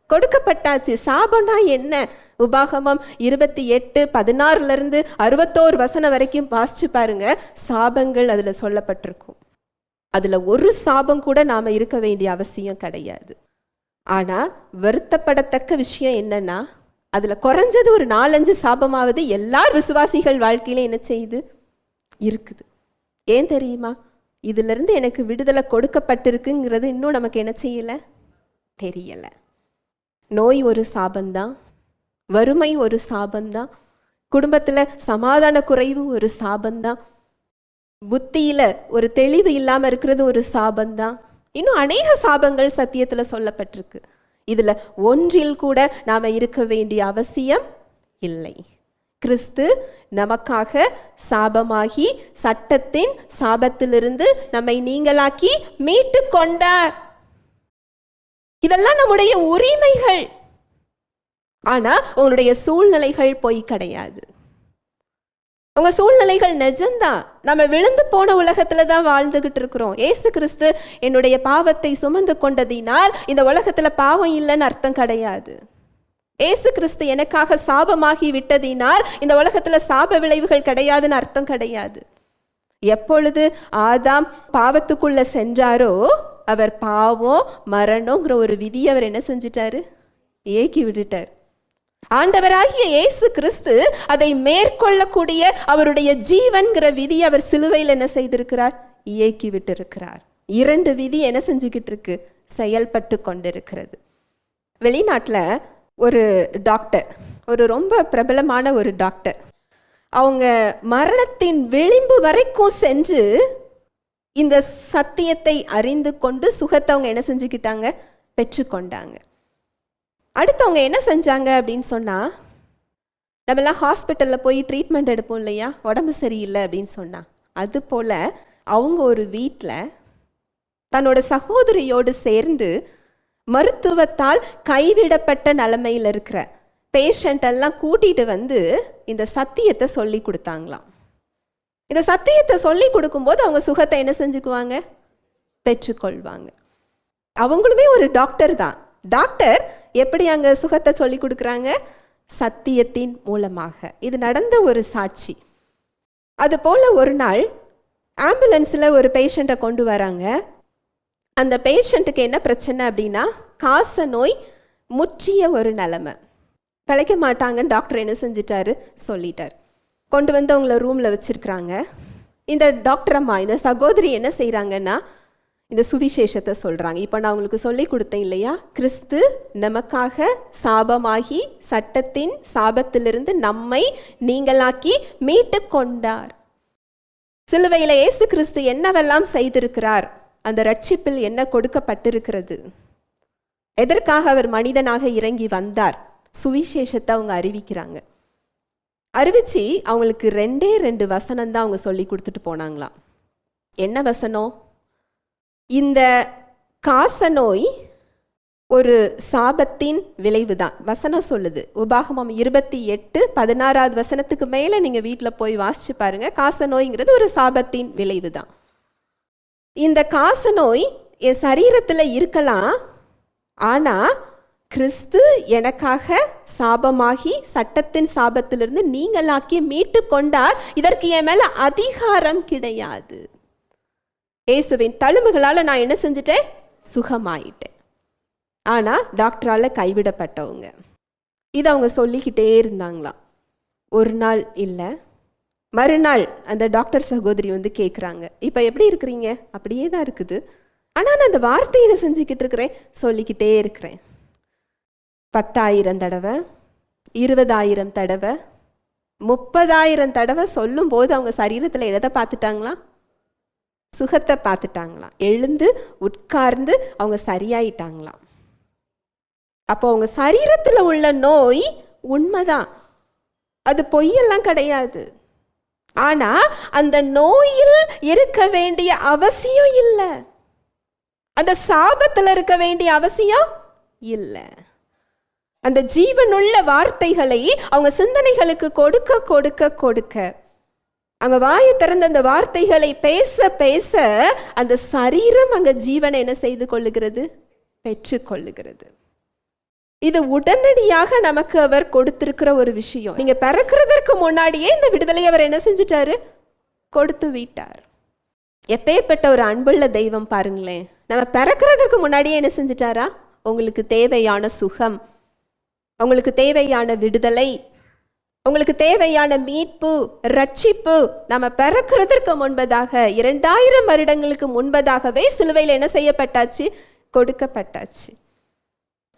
கொடுக்கப்பட்டாச்சு. சாபம்னா என்ன? உபாகமம் 28:16 61 வசனம் வரைக்கும் வாசிச்சு பாருங்க. சாபங்கள் அதுல சொல்லப்பட்டிருக்கும். அதுல ஒரு சாபம் கூட நாம இருக்க வேண்டிய அவசியம் கிடையாது. ஆனா வருத்தப்படத்தக்க விஷயம் என்னன்னா, அதுல குறைஞ்சது ஒரு 4-5 சாபமாவது எல்லார் விசுவாசிகள் வாழ்க்கையில என்ன செய்யுது? இருக்குது. ஏன் தெரியுமா? இதுல இருந்து எனக்கு விடுதலை கொடுக்கப்பட்டிருக்குங்கிறது இன்னும் நமக்கு என்ன செய்யல? தெரியல. நோய் ஒரு சாபந்தான், வறுமை ஒரு சாபந்தான், குடும்பத்துல சமாதான குறைவு ஒரு சாபந்தான், புத்தியில ஒரு தெளிவு இல்லாம இருக்கிறது ஒரு சாபந்தான். இன்னும் அநேக சாபங்கள் சத்தியத்துல சொல்லப்பட்டிருக்கு. இதுல ஒன்றில் கூட நாம இருக்க வேண்டிய அவசியம் இல்லை. கிறிஸ்து நமக்காக சாபமாகி சட்டத்தின் சாபத்திலிருந்து நம்மை நீங்களாக்கி மீட்டு கொண்டார். இதெல்லாம் நம்முடைய உரிமைகள். ஆனா உங்களுடைய சூழ்நிலைகள் பொய் கிடையாது. உங்க சூழ்நிலைகள் நிஜம்தான். நம்ம விழுந்து போன உலகத்துல தான் வாழ்ந்துகிட்டு இருக்கிறோம். ஏசு கிறிஸ்து என்னுடைய பாவத்தை சுமந்து கொண்டதினால் இந்த உலகத்துல பாவம் இல்லைன்னு அர்த்தம் கிடையாது. ஏசு கிறிஸ்து எனக்காக சாபமாகி விட்டதினால் இந்த உலகத்துல சாப விளைவுகள் கிடையாதுன்னு அர்த்தம் கிடையாது. எப்பொழுது ஆதாம் பாவத்துக்குள்ள சென்றாரோ அவர் பாவம் மரணம்ங்கிற ஒரு விதியை அவர் என்ன செஞ்சிட்டாரு? ஏக்கி விட்டுட்டார். ஆண்டவராகிய இயேசு கிறிஸ்து அதை மேற்கொள்ளக்கூடிய அவருடைய ஜீவன்கிற விதி அவர் சிலுவையில் என்ன செய்திருக்கிறார்? இயக்கி விட்டு இருக்கிறார். 2 விதி என்ன செஞ்சுக்கிட்டு இருக்கு? செயல்பட்டு கொண்டிருக்கிறது. வெளிநாட்டில் ஒரு டாக்டர், ஒரு ரொம்ப பிரபலமான ஒரு டாக்டர், அவங்க மரணத்தின் விளிம்பு வரைக்கும் சென்று இந்த சத்தியத்தை அறிந்து கொண்டு சுகத்தை அவங்க என்ன செஞ்சுக்கிட்டாங்க? பெற்றுக்கொண்டாங்க. அடுத்தவங்க என்ன செஞ்சாங்க அப்படின்னு சொன்னால், நம்மளாம் ஹாஸ்பிட்டலில் போய் ட்ரீட்மெண்ட் எடுப்போம் இல்லையா, உடம்பு சரியில்லை அப்படின்னு சொன்னால், அது போல் அவங்க ஒரு வீட்டில் தன்னோட சகோதரியோடு சேர்ந்து மருத்துவத்தால் கைவிடப்பட்ட நிலைமையில் இருக்கிற பேஷண்ட் எல்லாம் கூட்டிகிட்டு வந்து இந்த சத்தியத்தை சொல்லி கொடுத்தாங்களாம். இந்த சத்தியத்தை சொல்லி கொடுக்கும்போது அவங்க சுகத்தை என்ன செஞ்சுக்குவாங்க? பெற்றுக்கொள்வாங்க. அவங்களுமே ஒரு டாக்டர் தான். டாக்டர் எப்படி அங்கே சுகத்தை சொல்லி கொடுக்குறாங்க? சத்தியத்தின் மூலமாக. இது நடந்த ஒரு சாட்சி. அதுபோல் ஒரு நாள் ஆம்புலன்ஸில் ஒரு பேஷண்ட்டை கொண்டு வராங்க. அந்த பேஷண்ட்டுக்கு என்ன பிரச்சனை அப்படின்னா, காச நோய் முற்றிய ஒரு நிலைமை. பிழைக்க மாட்டாங்கன்னு டாக்டர் என்ன செஞ்சிட்டாரு? சொல்லிட்டார். கொண்டு வந்து அவங்கள ரூமில் வச்சுருக்குறாங்க. இந்த டாக்டர் அம்மா, இந்த சகோதரி என்ன செய்கிறாங்கன்னா, இந்த சுவிசேஷத்தை சொல்கிறாங்க. இப்போ நான் உங்களுக்கு சொல்லி கொடுத்தேன் இல்லையா, கிறிஸ்து நமக்காக சாபமாகி சட்டத்தின் சாபத்திலிருந்து நம்மை நீங்களாக்கி மீட்டு கொண்டார். சிலுவையில் இயேசு கிறிஸ்து என்னவெல்லாம் செய்திருக்கிறார், அந்த ரட்சிப்பில் என்ன கொடுக்கப்பட்டிருக்கிறது, எதற்காக அவர் மனிதனாக இறங்கி வந்தார், சுவிசேஷத்தை அவங்க அறிவிக்கிறாங்க. அறிவிச்சு அவங்களுக்கு 2 வசனம் தான் அவங்க சொல்லி கொடுத்துட்டு போனாங்களாம். என்ன வசனம்? இந்த காச நோய் ஒரு சாபத்தின் விளைவு தான். வசனம் சொல்லுது, உபாகமம் 28:16 வசனத்துக்கு மேலே நீங்கள் வீட்டில் போய் வாசிச்சு பாருங்க. காச நோய்ங்கிறது ஒரு சாபத்தின் விளைவு தான். இந்த காச நோய் என் சரீரத்தில் இருக்கலாம், ஆனால் கிறிஸ்து எனக்காக சாபமாகி சட்டத்தின் சாபத்திலிருந்து நீங்களாக்கி மீட்டு கொண்டார். இதற்கு என் மேல அதிகாரம் கிடையாது. இயேசுவின் தழும்புகளால் நான் என்ன செஞ்சுட்டேன்? சுகமாயிட்டேன். ஆனால் டாக்டரால் கைவிடப்பட்டவங்க இதை அவங்க சொல்லிக்கிட்டே இருந்தாங்களாம். ஒரு நாள் இல்லை, மறுநாள் அந்த டாக்டர் சகோதரி வந்து கேட்குறாங்க, இப்போ எப்படி இருக்கிறீங்க? அப்படியே தான் இருக்குது, ஆனால் நான் அந்த வார்த்தையை என்ன செஞ்சுக்கிட்டு இருக்கிறேன்? சொல்லிக்கிட்டே இருக்கிறேன். 10,000 தடவை, 20,000 தடவை, 30,000 தடவை சொல்லும்போது அவங்க சரீரத்தில் எதை பார்த்துட்டாங்களா? சுகத்தை பார்த்துட்டாங்களாம். எழுந்து உட்கார்ந்து அவங்க சரியாயிட்டாங்களாம். அப்போ அவங்க சரீரத்தில் உள்ள நோய் உண்மைதான், அது பொய்யெல்லாம் கிடையாது. ஆனா அந்த நோயில் இருக்க வேண்டிய அவசியம் இல்லை, அந்த சாபத்தில் இருக்க வேண்டிய அவசியம் இல்லை. அந்த ஜீவனுள்ள வார்த்தைகளை அவங்க சிந்தனைகளுக்கு கொடுக்க கொடுக்க கொடுக்க, அங்க வாயை திறந்த அந்த வார்த்தைகளை பேச பேச அந்த சரீரம் அங்க ஜீவனை என்ன செய்து கொள்ளுகிறது? பெற்று கொள்ளுகிறது. இது உடனடியாக நமக்கு அவர் கொடுத்திருக்கிற ஒரு விஷயம். நீங்க பிறக்கிறதற்கு முன்னாடியே இந்த விடுதலை அவர் என்ன செஞ்சிட்டாரு? கொடுத்து விட்டார். எப்பேற்பட்ட ஒரு அன்புள்ள தெய்வம் பாருங்களேன். நம்ம பிறக்கிறதுக்கு முன்னாடியே என்ன செஞ்சிட்டாரா? உங்களுக்கு தேவையான சுகம், உங்களுக்கு தேவையான விடுதலை, உங்களுக்கு தேவையான மீட்பு, ரட்சிப்பு நம்ம பிறக்கிறதற்கு முன்பதாக 2000 வருடங்களுக்கு முன்பதாகவே சிலுவையில் என்ன செய்யப்பட்டாச்சு? கொடுக்கப்பட்டாச்சு.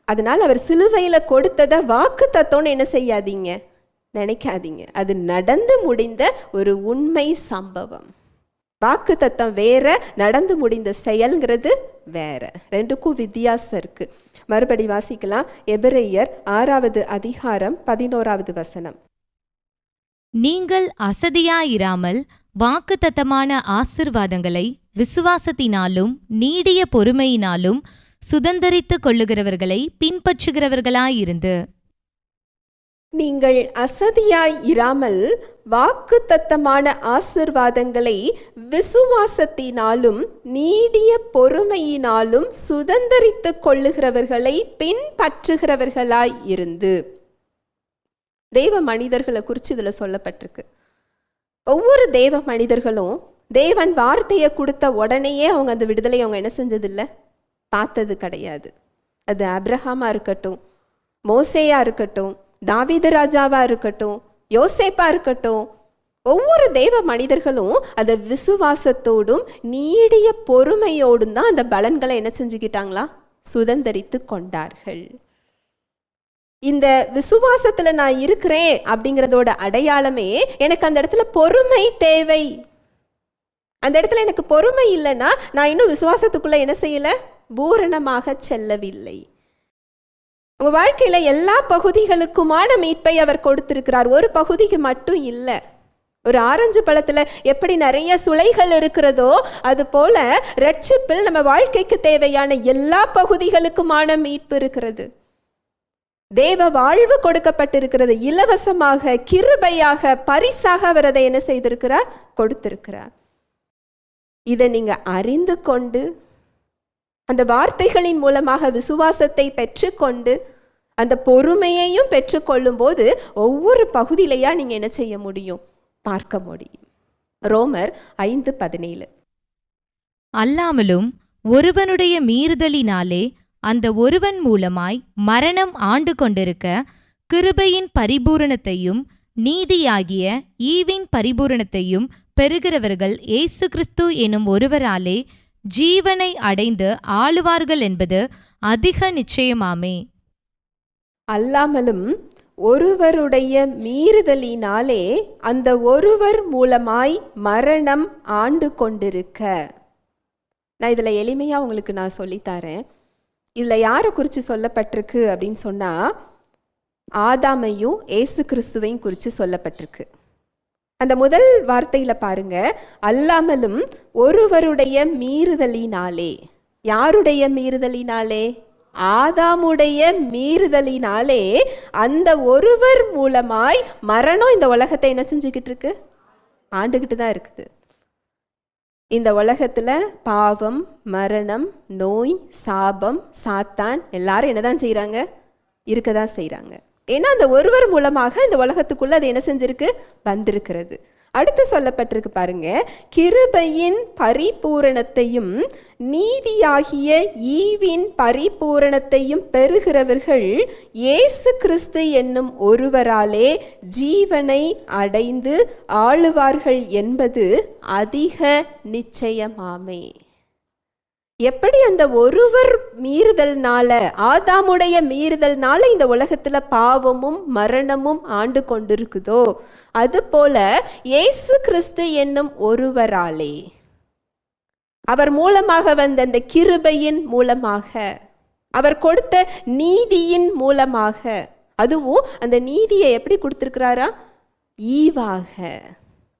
அதனால் அவர் சிலுவையில் கொடுத்ததை வாக்கு தத்தோன்னு என்ன செய்யாதீங்க, நினைக்காதீங்க. அது நடந்து முடிந்த ஒரு உண்மை சம்பவம். வாக்கு தத்தம் வேற, நடந்து முடிந்த செயல்ங்கிறது வேற. ரெண்டுக்கும் வித்தியாசம் இருக்கு. மறுபடி வாசிக்கலாம். எபிரேயர் 6வது அதிகாரம் 11வது வசனம். நீங்கள் அசதியாயிராமல் வாக்குத்தத்தமான ஆசிர்வாதங்களை விசுவாசத்தினாலும் நீடிய பொறுமையினாலும் சுதந்தரித்துக் கொள்ளுகிறவர்களை பின்பற்றுகிறவர்களாயிருந்து. நீங்கள் அசதியாய் இராமல் வாக்குத்தத்தமான ஆசிர்வாதங்களை விசுவாசத்தினாலும் நீடிய பொறுமையினாலும் சுதந்தரித்துக் கொள்ளுகிறவர்களை பின்பற்றுகிறவர்களாய் இருந்து. தேவ மனிதர்களை குறித்து இதில் சொல்லப்பட்டிருக்கு. ஒவ்வொரு தேவ மனிதர்களும் தேவன் வார்த்தையை கொடுத்த உடனேயே அவங்க அந்த விடுதலை அவங்க என்ன செஞ்சதில்லை? பார்த்தது கிடையாது. அது ஆபிரகாமா இருக்கட்டும், மோசேயா இருக்கட்டும், தாவீது ராஜாவா இருக்கட்டும், யோசேப்பா இருக்கட்டும், ஒவ்வொரு தேவ மனிதர்களும் அந்த விசுவாசத்தோடும் நீடிய பொறுமையோடும் தான் அந்த பலன்களை என்ன செஞ்சுக்கிட்டாங்களா? சுதந்தரித்து கொண்டார்கள். இந்த விசுவாசத்துல நான் இருக்கிறேன் அப்படிங்கிறதோட அடையாளமே எனக்கு அந்த இடத்துல பொறுமை தேவை. அந்த இடத்துல எனக்கு பொறுமை இல்லைன்னா நான் இன்னும் விசுவாசத்துக்குள்ள என்ன செய்யல? பூரணமாக செல்லவில்லை. உங்க வாழ்க்கையில எல்லா பகுதிகளுக்குமான மீட்பை அவர் கொடுத்திருக்கிறார், ஒரு பகுதிக்கு மட்டும் இல்லை. ஒரு ஆரஞ்சு பழத்துல எப்படி நிறைய சுளைகள் இருக்கிறதோ அது போல ரட்சிப்பில் நம்ம வாழ்க்கைக்கு தேவையான எல்லா பகுதிகளுக்குமான மீட்பு இருக்கிறது. தேவ வாழ்வு கொடுக்கப்பட்டிருக்கிறது. இலவசமாக, கிருபையாக, பரிசாக அவர் அதை என்ன செய்திருக்கிறார்? கொடுத்திருக்கிறார். இதை நீங்க அறிந்து கொண்டு அந்த வார்த்தைகளின் மூலமாக விசுவாசத்தை பெற்றுக்கொண்டு அந்த பொறுமையையும் பெற்றுக்கொள்ளும் போது ஒவ்வொரு பகுதியிலையா நீங்க என்ன செய்ய முடியும்? பார்க்க முடியும். ரோமர் 5:17. அல்லாமலும் ஒருவனுடைய மீறுதலினாலே அந்த ஒருவன் மூலமாய் மரணம் ஆண்டு கொண்டிருக்க கிருபையின் பரிபூரணத்தையும் நீதியாகிய ஈவின் பரிபூரணத்தையும் பெறுகிறவர்கள் இயேசு கிறிஸ்து எனும் ஒருவராலே ஜீவனை அடைந்து ஆளுவார்கள் என்பது அதிக நிச்சயமாமே. அல்லாமலும் ஒருவருடைய மீறுதலினாலே அந்த ஒருவர் மூலமாய் மரணம் ஆண்டு கொண்டிருக்க. நான் இதில் எளிமையாக உங்களுக்கு நான் சொல்லித்தரேன். இதில் யாரை குறித்து சொல்லப்பட்டிருக்கு அப்படின்னு சொன்னால் ஆதாமையும் ஏசு கிறிஸ்துவையும் குறித்து சொல்லப்பட்டிருக்கு. அந்த முதல் வார்த்தையில் பாருங்க, அல்லாமலும் ஒருவருடைய மீறுதலினாலே. யாருடைய மீறுதலினாலே? ஆதாமுடைய மீறுதலினாலே அந்த ஒருவர் மூலமாய் மரணம் இந்த உலகத்தை என்ன செஞ்சுக்கிட்டு இருக்கு? ஆண்டுகிட்டு தான் இருக்குது. இந்த உலகத்துல பாவம், மரணம், நோய், சாபம், சாத்தான் எல்லாரும் என்னதான் செய்றாங்க? இருக்கதான் செய்றாங்க. ஏன்னா அந்த ஒருவர் மூலமாக இந்த உலகத்துக்குள்ள அது என்ன செஞ்சிருக்கு? வந்திருக்கிறது. அடுத்து சொல்லப்பட்டிருக்கு பாருங்க, கிருபையின் பரிபூரணத்தையும் நீதியாகிய ஈவின் பரிபூரணத்தையும் பெறுகிறவர்கள் இயேசு கிறிஸ்து என்னும் ஒருவராலே ஜீவனை அடைந்து ஆளுவார்கள் என்பது அதிக நிச்சயமாமே. எப்படி அந்த ஒருவர் மீறுதல்னால, ஆதாமுடைய மீறுதல்னால இந்த உலகத்துல பாவமும் மரணமும் ஆண்டு கொண்டிருக்குதோ, அதுபோல இயேசு கிறிஸ்து என்னும் ஒருவராலே, அவர் மூலமாக வந்த அந்த கிருபையின் மூலமாக, அவர் கொடுத்த நீதியின் மூலமாக, அதுவும் அந்த நீதியை எப்படி கொடுத்திருக்கிறாரா? ஈவாக,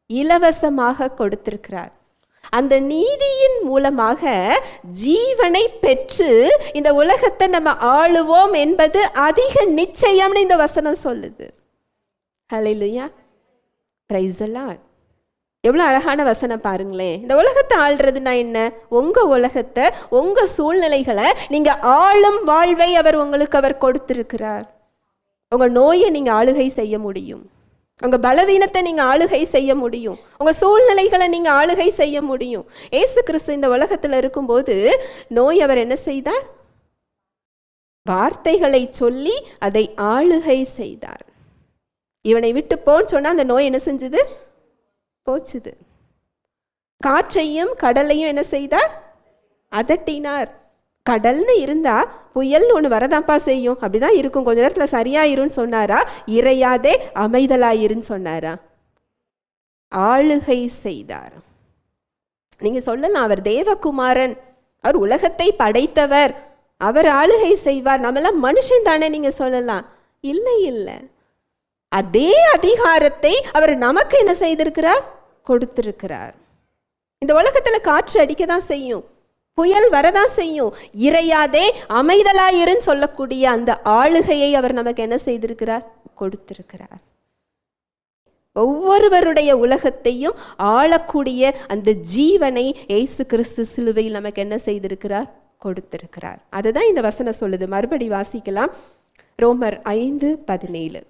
இலவசமாக கொடுத்திருக்கிறார். அந்த நீதியின் மூலமாக ஜீவனை பெற்று இந்த உலகத்தை நம்ம ஆளுவோம் என்பது அதிக நிச்சயம்னு இந்த வசனம் சொல்லுது. ஹல்லேலூயா, பிரைஸ் தி லார்ட். எவ்வளோ அழகான வசனம் பாருங்களேன். இந்த உலகத்தை ஆள்றதுன்னா என்ன? உங்க உலகத்தை, உங்க சூழ்நிலைகளை நீங்க ஆளும் வாழ்வை அவர் கொடுத்திருக்கிறார். உங்க நோயை நீங்க ஆளுகை செய்ய முடியும், உங்க பலவீனத்தை நீங்க ஆளுகை செய்ய முடியும், உங்க சூழ்நிலைகளை நீங்க ஆளுகை செய்ய முடியும். இயேசு கிறிஸ்து இந்த உலகத்துல இருக்கும்போது நோய் அவர் என்ன செய்தார்? வார்த்தைகளை சொல்லி அதை ஆளுகை செய்தார். இவனை விட்டு போன்னு சொன்னா அந்த நோய் என்ன செஞ்சது? போச்சுது. காற்றையும் கடலையும் என்ன செய்தார்? அதட்டினார். கடல்னு இருந்தா புயல் ஒன்று வரதாப்பா செய்யும், அப்படிதான் இருக்கும், கொஞ்ச நேரத்தில் சரியாயிருன்னு சொன்னாரா? இறையாதே அமைதலாயிருன்னு சொன்னாரா? ஆளுகை செய்தார். நீங்க சொல்லலாம், அவர் தேவகுமாரன், அவர் உலகத்தை படைத்தவர், அவர் ஆளுகை செய்வார், நம்மெல்லாம் மனுஷன் தானே நீங்க சொல்லலாம். இல்லை இல்லை, அதே அதிகாரத்தை அவர் நமக்கு என்ன செய்திருக்கிறார்? கொடுத்திருக்கிறார். இந்த உலகத்துல காற்று அடிக்கதான் செய்யும், புயல் வரதான் செய்யும், இறையாதே அமைதலாயிருன்னு சொல்லக்கூடிய அந்த ஆளுகையை அவர் நமக்கு என்ன செய்திருக்கிறார்? கொடுத்திருக்கிறார். ஒவ்வொருவருடைய உலகத்தையும் ஆளக்கூடிய அந்த ஜீவனை இயேசு கிறிஸ்து சிலுவையில் நமக்கு என்ன செய்திருக்கிறார்? கொடுத்திருக்கிறார். அதுதான் இந்த வசனம் சொல்லுது. மறுபடி வாசிக்கலாம், ரோமர் 5:17.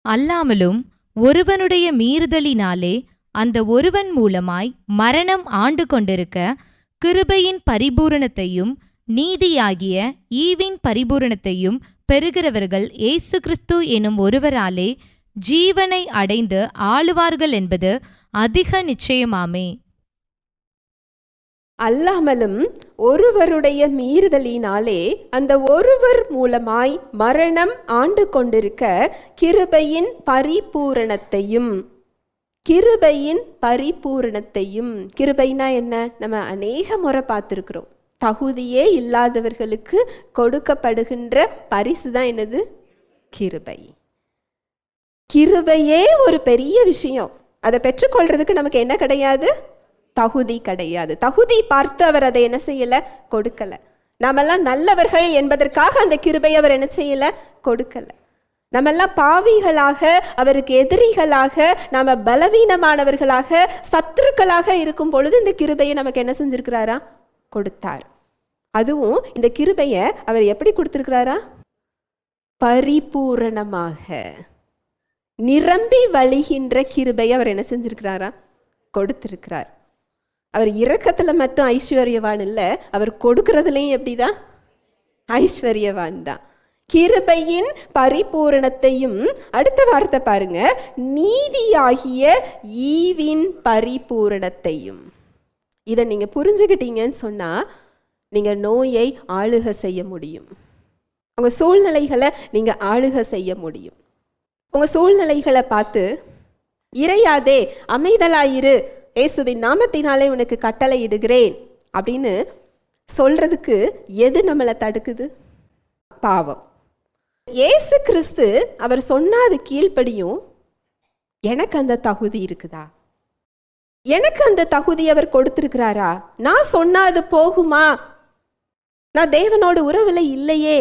அல்லாமலும் ஒருவனுடைய மீறுதலினாலே அந்த ஒருவன் மூலமாய் மரணம் ஆண்டு கொண்டிருக்க கிருபையின் பரிபூரணத்தையும் நீதியாகிய ஈவின் பரிபூரணத்தையும் பெறுகிறவர்கள் இயேசு கிறிஸ்து எனும் ஒருவராலே ஜீவனை அடைந்து ஆளுவார்கள் என்பது அதிக நிச்சயமாமே. அல்லாமலும் ஒருவருடைய மீறுதலினாலே அந்த ஒருவர் மூலமாய் மரணம் ஆண்டு கொண்டிருக்க கிருபையின் பரிபூரணத்தையும், கிருபையின் பரிபூரணத்தையும், கிருபைனா என்ன? நம்ம அநேக முறை பார்த்துருக்கிறோம். தகுதியே இல்லாதவர்களுக்கு கொடுக்கப்படுகின்ற பரிசு தான் என்னது? கிருபை. கிருபையே ஒரு பெரிய விஷயம். அதை பெற்றுக்கொள்றதுக்கு நமக்கு என்ன கிடையாது? தகுதி கிடையாது. தகுதி பார்த்து அவர் அதை என்ன செய்யல? கொடுக்கல. நாமெல்லாம் நல்லவர்கள் என்பதற்காக அந்த கிருபை அவர் என்ன செய்யல? கொடுக்கல. நம்மெல்லாம் பாவிகளாக, அவருக்கு எதிரிகளாக, நாம பலவீனமானவர்களாக, சத்துருக்களாக இருக்கும் பொழுது இந்த கிருபையை நமக்கு என்ன செஞ்சிருக்கிறாரா? கொடுத்தார். அதுவும் இந்த கிருபையை அவர் எப்படி கொடுத்திருக்கிறாரா? பரிபூரணமாக, நிரம்பி வழிகின்ற கிருபையை அவர் என்ன செஞ்சிருக்கிறாரா? கொடுத்திருக்கிறார். அவர் இரக்கத்துல மட்டும் ஐஸ்வர்யவான் இல்லை, அவர் கொடுக்கறதுலையும் எப்படிதான்? ஐஸ்வர்யவான் தான். கிருபையின் பரிபூரணத்தையும், அடுத்த வார்த்தை பாருங்க, நீதியாகிய ஈவின் பரிபூரணத்தையும். இதை நீங்க புரிஞ்சுக்கிட்டீங்கன்னு சொன்னா நீங்க நோயை ஆளுகை செய்ய முடியும், உங்க சூழ்நிலைகளை நீங்க ஆளுகை செய்ய முடியும். உங்க சூழ்நிலைகளை பார்த்து இறையாதே அமைதலாயிரு, இயேசுவின் நாமத்தினாலே உனக்கு கட்டளை இடுகிறேன் அப்படின்னு சொல்றதுக்கு எது நம்மளை தடுக்குது? பாவம். இயேசு கிறிஸ்து அவர் சொன்னாது கீழ்ப்படியும். எனக்கு அந்த தகுதி இருக்குதா? எனக்கு அந்த தகுதி அவர் கொடுத்திருக்கிறாரா? நான் சொன்னாது போகுமா? நான் தேவனோட உறவுல இல்லையே,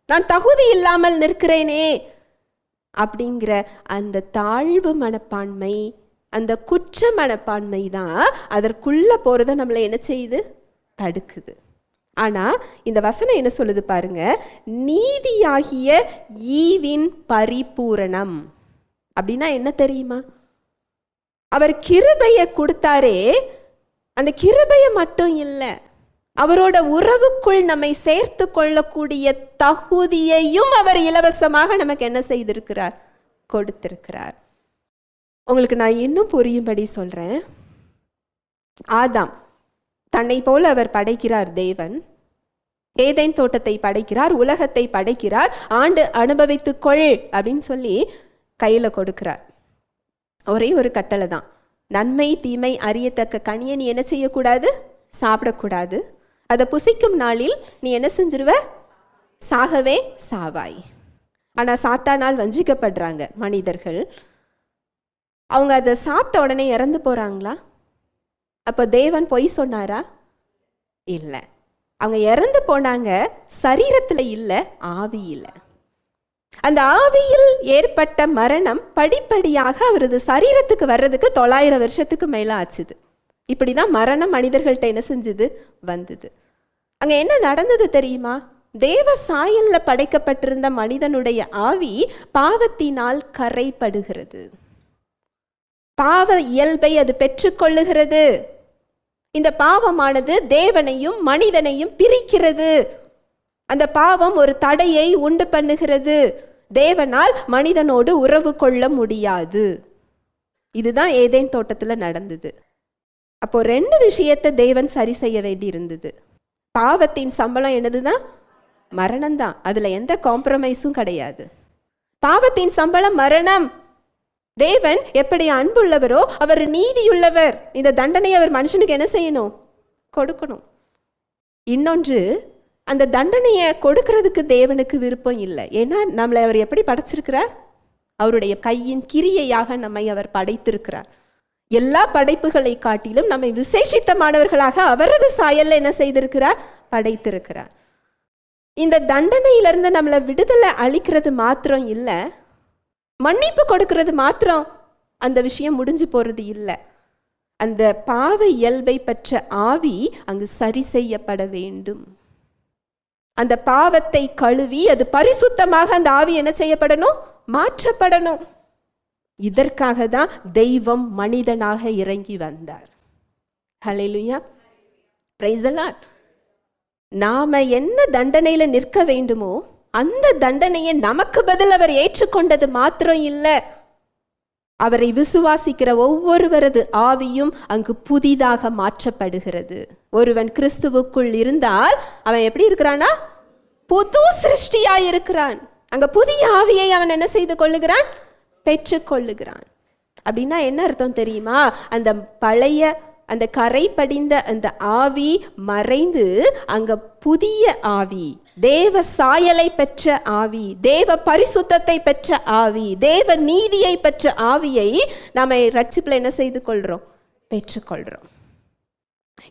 நான் தகுதி இல்லாமல் நிற்கிறேனே அப்படிங்கிற அந்த தாழ்வு மனப்பான்மை அந்த குற்ற மனப்பான்மை தான் அதற்குள்ள போறத நம்மளை என்ன செய்யுது? தடுக்குது. ஆனா இந்த வசனம் என்ன சொல்லுது பாருங்க, நீதியாகிய ஈவின் பரிபூரணம். அப்படின்னா என்ன தெரியுமா? அவர் கிருபையை கொடுத்தாரே, அந்த கிருபையை மட்டும் இல்லை, அவரோட உறவுக்குள் நம்மை சேர்த்து கொள்ளக்கூடிய தகுதியையும் அவர் இலவசமாக நமக்கு என்ன செய்திருக்கிறார்? கொடுத்திருக்கிறார். உங்களுக்கு நான் இன்னும் புரியும்படி சொல்றேன். ஆதாம் தன்னை போல அவர் படைக்கிறார். தேவன் ஏதேன் தோட்டத்தை படைக்கிறார், உலகத்தை படைக்கிறார். ஆண்டு அனுபவித்துக் கொள் அப்படின்னு சொல்லி கையில கொடுக்கிறார். ஒரே ஒரு கட்டளை தான், நன்மை தீமை அறியத்தக்க கனியை நீ என்ன செய்யக்கூடாது? சாப்பிடக்கூடாது. அதை புசிக்கும் நாளில் நீ என்ன செஞ்சிருவ? சாகவே சாவாய். ஆனா சாத்தானால் வஞ்சிக்கப்படுறாங்க மனிதர்கள். அவங்க அதை சாப்பிட்ட உடனே இறந்து போறாங்களா? அப்ப தேவன் பொய் சொன்னாரா? இல்லை. அவங்க இறந்து போனாங்க, சரீரத்துல இல்லை, ஆவியில். அந்த ஆவியில் ஏற்பட்ட மரணம் படிப்படியாக அவரது சரீரத்துக்கு வர்றதுக்கு 900 வருஷத்துக்கு மேல ஆச்சுது. இப்படிதான் மரணம் மனிதர்கள்ட்ட என்ன செஞ்சது? வந்தது. அங்க என்ன நடந்தது தெரியுமா? தேவ சாயல்ல படைக்கப்பட்டிருந்த மனிதனுடைய ஆவி பாவத்தினால் கரைப்படுகிறது. பாவ இயல்பை அது பெற்றுக்கொள்ளுகிறது. இந்த பாவமானது தேவனையும் மனிதனையும் பிரிக்கிறது. அந்த பாவம் ஒரு தடையை உண்டு பண்ணுகிறது. தேவனால் மனிதனோடு உறவு கொள்ள முடியாது. இதுதான் ஏதேன் தோட்டத்துல நடந்தது. அப்போ 2 விஷயத்தை தேவன் சரி செய்ய வேண்டி இருந்தது. பாவத்தின் சம்பளம் என்னதுதான்? மரணம்தான். அதுல எந்த காம்ப்ரமைஸும் கிடையாது. பாவத்தின் சம்பளம் மரணம். தேவன் எப்படி அன்புள்ளவரோ அவர் நீதியுள்ளவர். இந்த தண்டனை அவர் மனுஷனுக்கு என்ன செய்யணும்? கொடுக்கணும். இன்னொன்று, அந்த தண்டனையை கொடுக்கறதுக்கு தேவனுக்கு விருப்பம் இல்லை. ஏன்னா நம்மளை அவர் எப்படி படைச்சிருக்கிறார்? அவருடைய கையின் கிரியையாக நம்மை அவர் படைத்திருக்கிறார். எல்லா படைப்புகளை காட்டிலும் நம்மை விசேஷித்தமானவர்களாக அவரது சாயல்ல என்ன செய்திருக்கிறார்? படைத்திருக்கிறார். இந்த தண்டனையிலிருந்து நம்மளை விடுதலை அளிக்கிறது மாத்திரம் இல்லை, மன்னிப்பு கொடுக்கிறது மாத்திரம் அந்த விஷயம் முடிஞ்சு போறது இல்லை. அந்த பாவ இயல்பை பெற்ற ஆவி அங்கு சரி செய்யப்பட வேண்டும். அந்த பாவத்தை கழுவி அது பரிசுத்தமாக அந்த ஆவி என்ன செய்யப்படணும்? மாற்றப்படணும். இதற்காக தான் தெய்வம் மனிதனாக இறங்கி வந்தார். ஹல்லேலூயா, பிரைஸ் தி லார்ட். நாம என்ன தண்டனையில நிற்க வேண்டுமோ அந்த தண்டனையை நமக்கு பதில் அவர் ஏற்றுக்கொண்டது மாத்திரம் இல்லை, அவரை விசுவாசிக்கிற ஒவ்வொருவரது ஆவியும் அங்கு புதிதாக மாற்றப்படுகிறது. ஒருவன் கிறிஸ்துவுக்குள் இருந்தால் அவன் எப்படி இருக்கிறானா? புது சிருஷ்டியாய் இருக்கிறான். அங்க புதிய ஆவியை அவன் என்ன செய்து கொள்ளுகிறான்? பெற்றுக்கொள்ளுகிறான். அப்படின்னா என்ன அர்த்தம் தெரியுமா? அந்த பழைய அந்த கரை படிந்த அந்த ஆவி மறைந்து அங்க புதிய ஆவி, தேவ சாயலை பெற்ற ஆவி, தேவ பரிசுத்தத்தை பெற்ற ஆவி, தேவ நீதியை பெற்ற ஆவியை நாம ரட்சிப்புல என்ன செய்து கொள்றோம்? பெற்றுக்கொள்றோம்.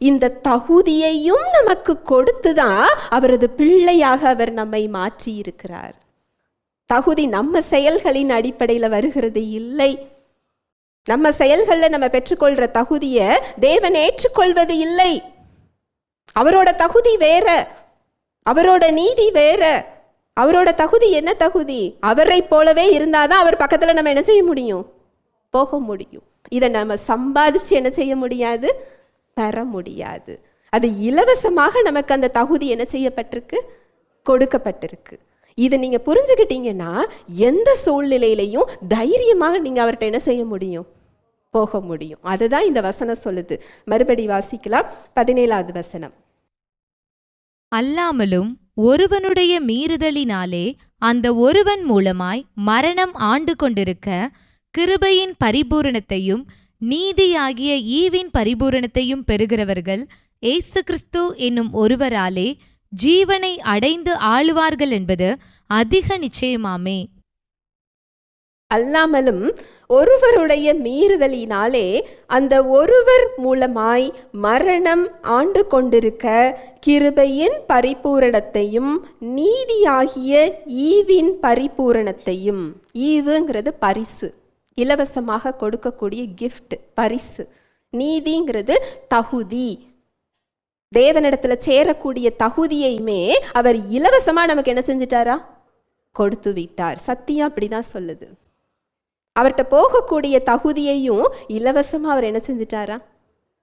இந்த தகுதியையும் நமக்கு கொடுத்துதான் அவரது பிள்ளையாக அவர் நம்மை மாற்றி இருக்கிறார். தகுதி நம்ம செயல்களின் அடிப்படையில் வருகிறது இல்லை. நம்ம செயல்களில் நம்ம பெற்றுக்கொள்ற தகுதியை தேவன் ஏற்றுக்கொள்வது இல்லை. அவரோட தகுதி வேற, அவரோட நீதி வேற. அவரோட தகுதி என்ன தகுதி? அவரை போலவே இருந்தாதான் அவர் பக்கத்துல நம்ம என்ன செய்ய முடியும்? போக முடியும். இதை நம்ம சம்பாதிச்சு என்ன செய்ய முடியாது? பெற முடியாது. அது இலவசமாக நமக்கு அந்த தகுதி என்ன செய்யப்பட்டிருக்கு? கொடுக்கப்பட்டிருக்கு. இதை நீங்க புரிஞ்சுக்கிட்டீங்கன்னா எந்த சூழ்நிலையிலையும் தைரியமாக நீங்க அவர்கிட்ட என்ன செய்ய முடியும்? போக முடியும். அதுதான் இந்த வசனம் சொல்லுது. மறுபடி வாசிக்கலாம், 17வது வசனம். அல்லாமலும் ஒருவனுடைய மீறுதலினாலே அந்த ஒருவன் மூலமாய் மரணம் ஆண்டு கொண்டிருக்க கிருபையின் பரிபூரணத்தையும் நீதியாகிய ஈவின் பரிபூரணத்தையும் பெறுகிறவர்கள் இயேசு கிறிஸ்து என்னும் ஒருவராலே ஜீவனை அடைந்து ஆளுவார்கள் என்பது அதிக நிச்சயமாமே. அல்லாமலும் ஒருவருடைய மீறுதலினாலே அந்த ஒருவர் மூலமாய் மரணம் ஆண்டு கொண்டிருக்க கிருபையின் பரிபூரணத்தையும் நீதியாகிய ஈவின் பரிபூரணத்தையும். ஈவுங்கிறது பரிசு, இலவசமாக கொடுக்கக்கூடிய கிஃப்ட், பரிசு. நீதிங்கிறது தகுதி, தேவனிடத்துல சேரக்கூடிய தகுதியையுமே அவர் இலவசமா நமக்கு என்ன செஞ்சிட்டாரா? கொடுத்து விட்டார். சத்தியம் அப்படிதான் சொல்லுது. அவர்கிட்ட போகக்கூடிய தகுதியையும் இலவசமா அவர் என்ன செஞ்சிட்டாரா?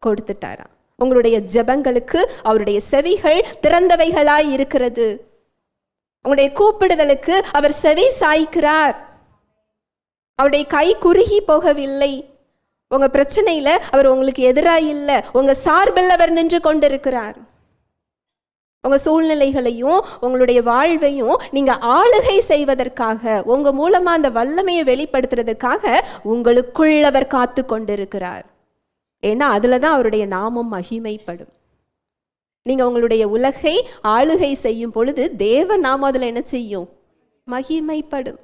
கொடுத்துட்டாரா. உங்களுடைய ஜெபங்களுக்கு அவருடைய செவிகள் திறந்தவைகளாய் இருக்கிறது. உங்களுடைய கூப்பிடுதலுக்கு அவர் செவி சாய்க்கிறார். அவருடைய கை குறுகி போகவில்லை. உங்க பிரச்சனையில அவர் உங்களுக்கு எதிராக இல்லை, உங்க சார்பில் அவர் நின்று கொண்டிருக்கிறார். உங்க சூழ்நிலைகளையும் உங்களுடைய வாழ்வையும் நீங்க ஆளுகை செய்வதற்காக, உங்க மூலமா அந்த வல்லமையை வெளிப்படுத்துறதுக்காக உங்களுக்குள் அவர் காத்து கொண்டிருக்கிறார். ஏன்னா அதுலதான் அவருடைய நாமம் மகிமைப்படும். நீங்க உங்களுடைய உலகை ஆளுகை செய்யும் பொழுது தேவ நாமம் அதுல என்ன செய்யும்? மகிமைப்படும்.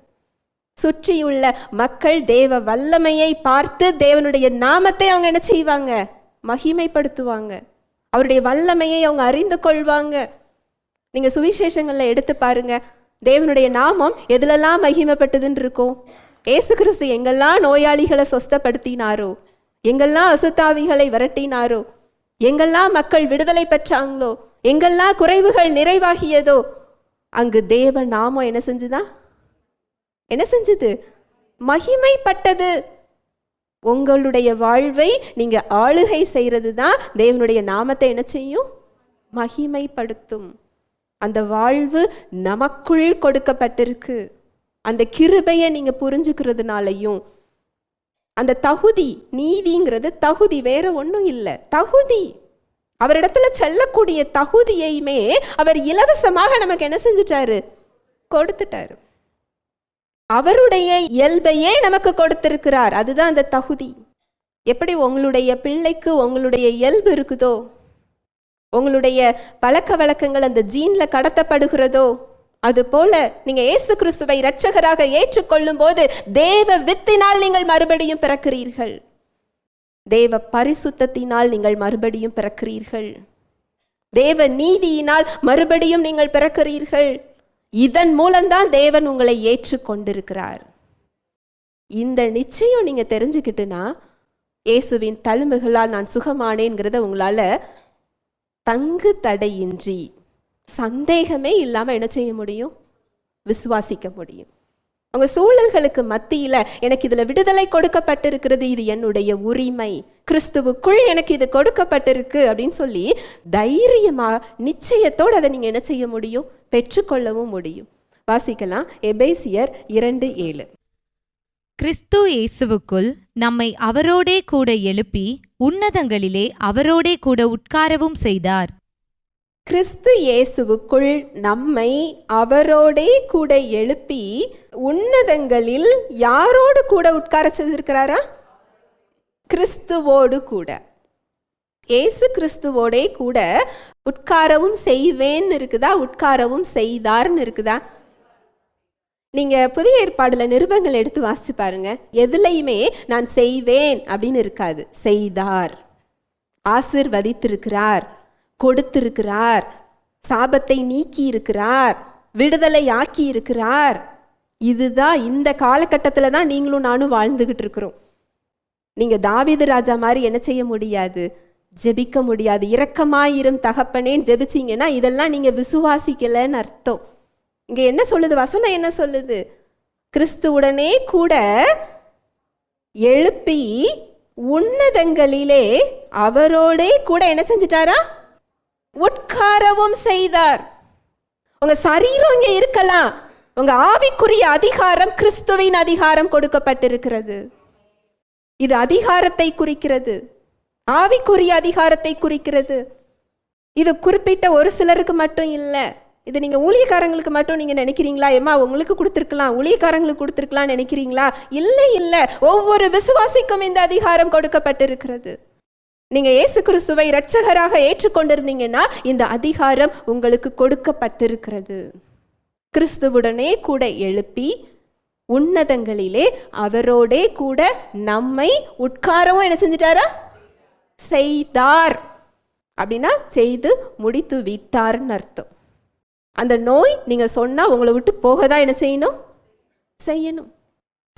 சுற்றியுள்ள மக்கள் தேவ வல்லமையை பார்த்து தேவனுடைய நாமத்தை அவங்க என்ன செய்வாங்க? மகிமைப்படுத்துவாங்க. அவருடைய வல்லமையை அவங்க அறிந்து கொள்வாங்க. நீங்க சுவிசேஷங்கள்ல எடுத்து பாருங்க, தேவனுடைய நாமம் எதுலெல்லாம் மகிமைப்பட்டதுன்னு இருக்கும். ஏசு கிறிஸ்து எங்கெல்லாம் நோயாளிகளை சொஸ்தப்படுத்தினாரோ, எங்கெல்லாம் அசுத்தாவிகளை விரட்டினாரோ, எங்கெல்லாம் மக்கள் விடுதலை பெற்றாங்களோ, எங்கெல்லாம் குறைவுகள் நிறைவாகியதோ, அங்கு தேவ நாமம் என்ன செஞ்சுதா? என்ன செஞ்சது? மகிமைப்பட்டது. உங்களுடைய வாழ்வை நீங்க ஆளுகை செய்யறது தான் தேவனுடைய நாமத்தை என்ன செய்யும்? மகிமைப்படுத்தும். அந்த வாழ்வு நமக்குள் கொடுக்கப்பட்டிருக்கு. அந்த கிருபையை நீங்க புரிஞ்சுக்கிறதுனாலையும், அந்த தகுதி, நீதிங்கிறது தகுதி, வேற ஒன்றும் இல்லை, தகுதி. அவரிடத்துல செல்லக்கூடிய தகுதியையுமே அவர் இலவசமாக நமக்கு என்ன செஞ்சுட்டாரு? கொடுத்துட்டாரு. அவருடைய இயல்பையே நமக்கு கொடுத்திருக்கிறார். அதுதான் அந்த தகுதி. எப்படி உங்களுடைய பிள்ளைக்கு உங்களுடைய இயல்பு இருக்குதோ, உங்களுடைய பழக்க வழக்கங்கள் அந்த ஜீன்ல கடத்தப்படுகிறதோ, அது போல நீங்க இயேசு கிறிஸ்துவை இரட்சகராக ஏற்றுக்கொள்ளும் போது தேவ வித்தினால் நீங்கள் மறுபடியும் பிறக்கிறீர்கள். தேவ பரிசுத்தத்தினால் நீங்கள் மறுபடியும் பிறக்கிறீர்கள். தேவ நீதியினால் மறுபடியும் நீங்கள் பிறக்கிறீர்கள். இதன் மூலம்தான் தேவன் உங்களை ஏற்றுக்கொண்டிருக்கிறார். இந்த நிச்சயம் நீங்க தெரிஞ்சுக்கிட்டுனா, இயேசுவின் தழும்புகளால் நான் சுகமானேங்கிறத உங்களால தங்கு தடையின்றி, சந்தேகமே இல்லாம என்ன செய்ய முடியும்? விசுவாசிக்க முடியும். உங்க சூழல்களுக்கு மத்தியில எனக்கு இதுல விடுதலை கொடுக்கப்பட்டிருக்கிறது, இது என்னுடைய உரிமை, கிறிஸ்துவுக்குள் எனக்கு இது கொடுக்கப்பட்டிருக்கு அப்படின்னு சொல்லி தைரியமா நிச்சயத்தோடு அதை நீங்க என்ன செய்ய முடியும்? பெற்றுக்கொள்ளவும் முடியும். வாசிக்கலாம், எபேசியர் 2:7. கிறிஸ்து இயேசுவுக்குள் நம்மை அவரோடே கூட எழுப்பி உன்னதங்களிலே அவரோடே கூட உட்காரவும் செய்தார். கிறிஸ்து இயேசுவுக்குள் நம்மை அவரோடே கூட எழுப்பி உன்னதங்களில் யாரோடு கூட உட்கார செய்திருக்கிறாரா? கிறிஸ்துவோடு கூட. இயேசு கிறிஸ்துவோடே கூட உட்காரவும் செய்வேன்னு இருக்குதா? உட்காரவும் செய்தார்னு இருக்குதா? நீங்க புதிய ஏற்பாடுல நிருபங்கள் எடுத்து வாசிச்சு பாருங்க, எதுலையுமே நான் செய்வேன் அப்படின்னு இருக்காது. செய்தார், ஆசீர்வதித்திருக்கிறார், கொடுத்திருக்கிறார், சாபத்தை நீக்கி இருக்கிறார், விடுதலை ஆக்கி இருக்கிறார். இதுதான் இந்த காலகட்டத்தில் தான் நீங்களும் நானும் வாழ்ந்துகிட்டு இருக்கிறோம். நீங்க தாவீது ராஜா மாதிரி என்ன செய்ய முடியாது? ஜெபிக்க முடியாது. இரக்கமாயிரும் தகப்பனேன்னு ஜெபிச்சிங்கன்னா இதெல்லாம் நீங்க விசுவாசிக்கலன்னு அர்த்தம். இங்க என்ன சொல்லுது வசனம்? என்ன சொல்லுது? கிறிஸ்துவுடனே கூட எழுப்பி உன்னதங்களிலே அவரோடே கூட என்ன செஞ்சிட்டாரா? உட்காரவும் செய்தார். உங்க சரீரம் இங்க இருக்கலாம், உங்க ஆவிக்குரிய அதிகாரம் கிறிஸ்துவின் அதிகாரம் கொடுக்கப்பட்டிருக்கிறது. இது அதிகாரத்தை குறிக்கிறது, ஆவிக்குரிய அதிகாரத்தை குறிக்கிறது. இது குறிப்பிட்ட ஒரு சிலருக்கு மட்டும் இல்லை. இது நீங்க ஊழியக்காரங்களுக்கு மட்டும் நீங்க நினைக்கிறீங்களா? ஏமா உங்களுக்கு கொடுத்துருக்கலாம், ஊழியக்காரங்களுக்கு கொடுத்துருக்கலாம் நினைக்கிறீங்களா? இல்லை இல்லை, ஒவ்வொரு விசுவாசிக்கும் இந்த அதிகாரம் கொடுக்கப்பட்டிருக்கிறது. நீங்க இயேசு கிறிஸ்துவை இரட்சகராக ஏற்றுக்கொண்டிருந்தீங்கன்னா இந்த அதிகாரம் உங்களுக்கு கொடுக்கப்பட்டிருக்கிறது. கிறிஸ்துவுடனே கூட எழுப்பி உன்னதங்களிலே அவரோடே கூட நம்மை உட்காரவும் என்ன செஞ்சிட்டாரா? செய்தார். அப்படின்னா செய்து முடித்து விட்டார்னு அர்த்தம். அந்த நோய் நீங்க சொன்னா உங்களை விட்டு போகதான் என்ன செய்யணும்? செய்யணும்.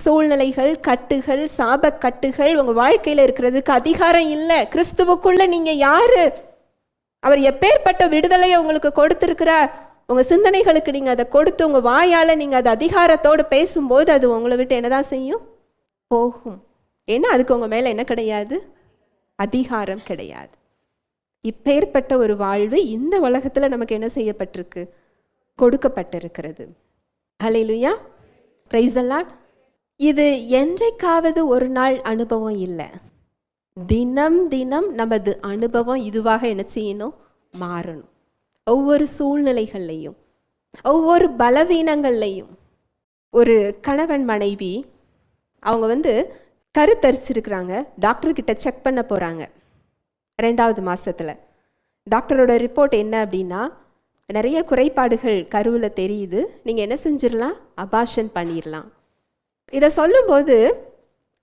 சூழ்நிலைகள், கட்டுகள், சாபக்கட்டுகள் உங்க வாழ்க்கையில இருக்கிறதுக்கு அதிகாரம் இல்லை. கிறிஸ்துவுக்குள்ள நீங்க யாரு? அவர் எப்பேற்பட்ட விடுதலையை உங்களுக்கு கொடுத்திருக்கிறார். உங்க சிந்தனைகளுக்கு நீங்க அதை கொடுத்து உங்க வாயால நீங்க அதை அதிகாரத்தோடு பேசும்போது அது உங்களை விட்டு என்னதான் செய்யும்? போகும். ஏன்னா அதுக்கு உங்க மேல என்ன கிடையாது? அதிகாரம் கிடையாது. இப்பேற்பட்ட ஒரு வாழ்வு இந்த உலகத்துல நமக்கு என்ன செய்யப்பட்டிருக்கு? கொடுக்கப்பட்டிருக்கிறது. ஹல்லேலூயா, பிரைஸ் தி லார்ட். இது என்றைக்காவது ஒரு நாள் அனுபவம் இல்லை. தினம் தினம் நமது அனுபவம் இதுவாக என்ன செய்யணும்? மாறணும். ஒவ்வொரு சூழ்நிலைகள்லையும், ஒவ்வொரு பலவீனங்கள்லையும். ஒரு கணவன் மனைவி அவங்க கருத்தரிச்சிருக்கிறாங்க. டாக்டர்கிட்ட செக் பண்ண போகிறாங்க 2வது மாதத்தில். டாக்டரோட ரிப்போர்ட் என்ன அப்படின்னா, நிறைய குறைபாடுகள் கருவில் தெரியுது, நீங்கள் என்ன செஞ்சிடலாம்? அபார்ஷன் பண்ணிடலாம். இதை சொல்லும்போது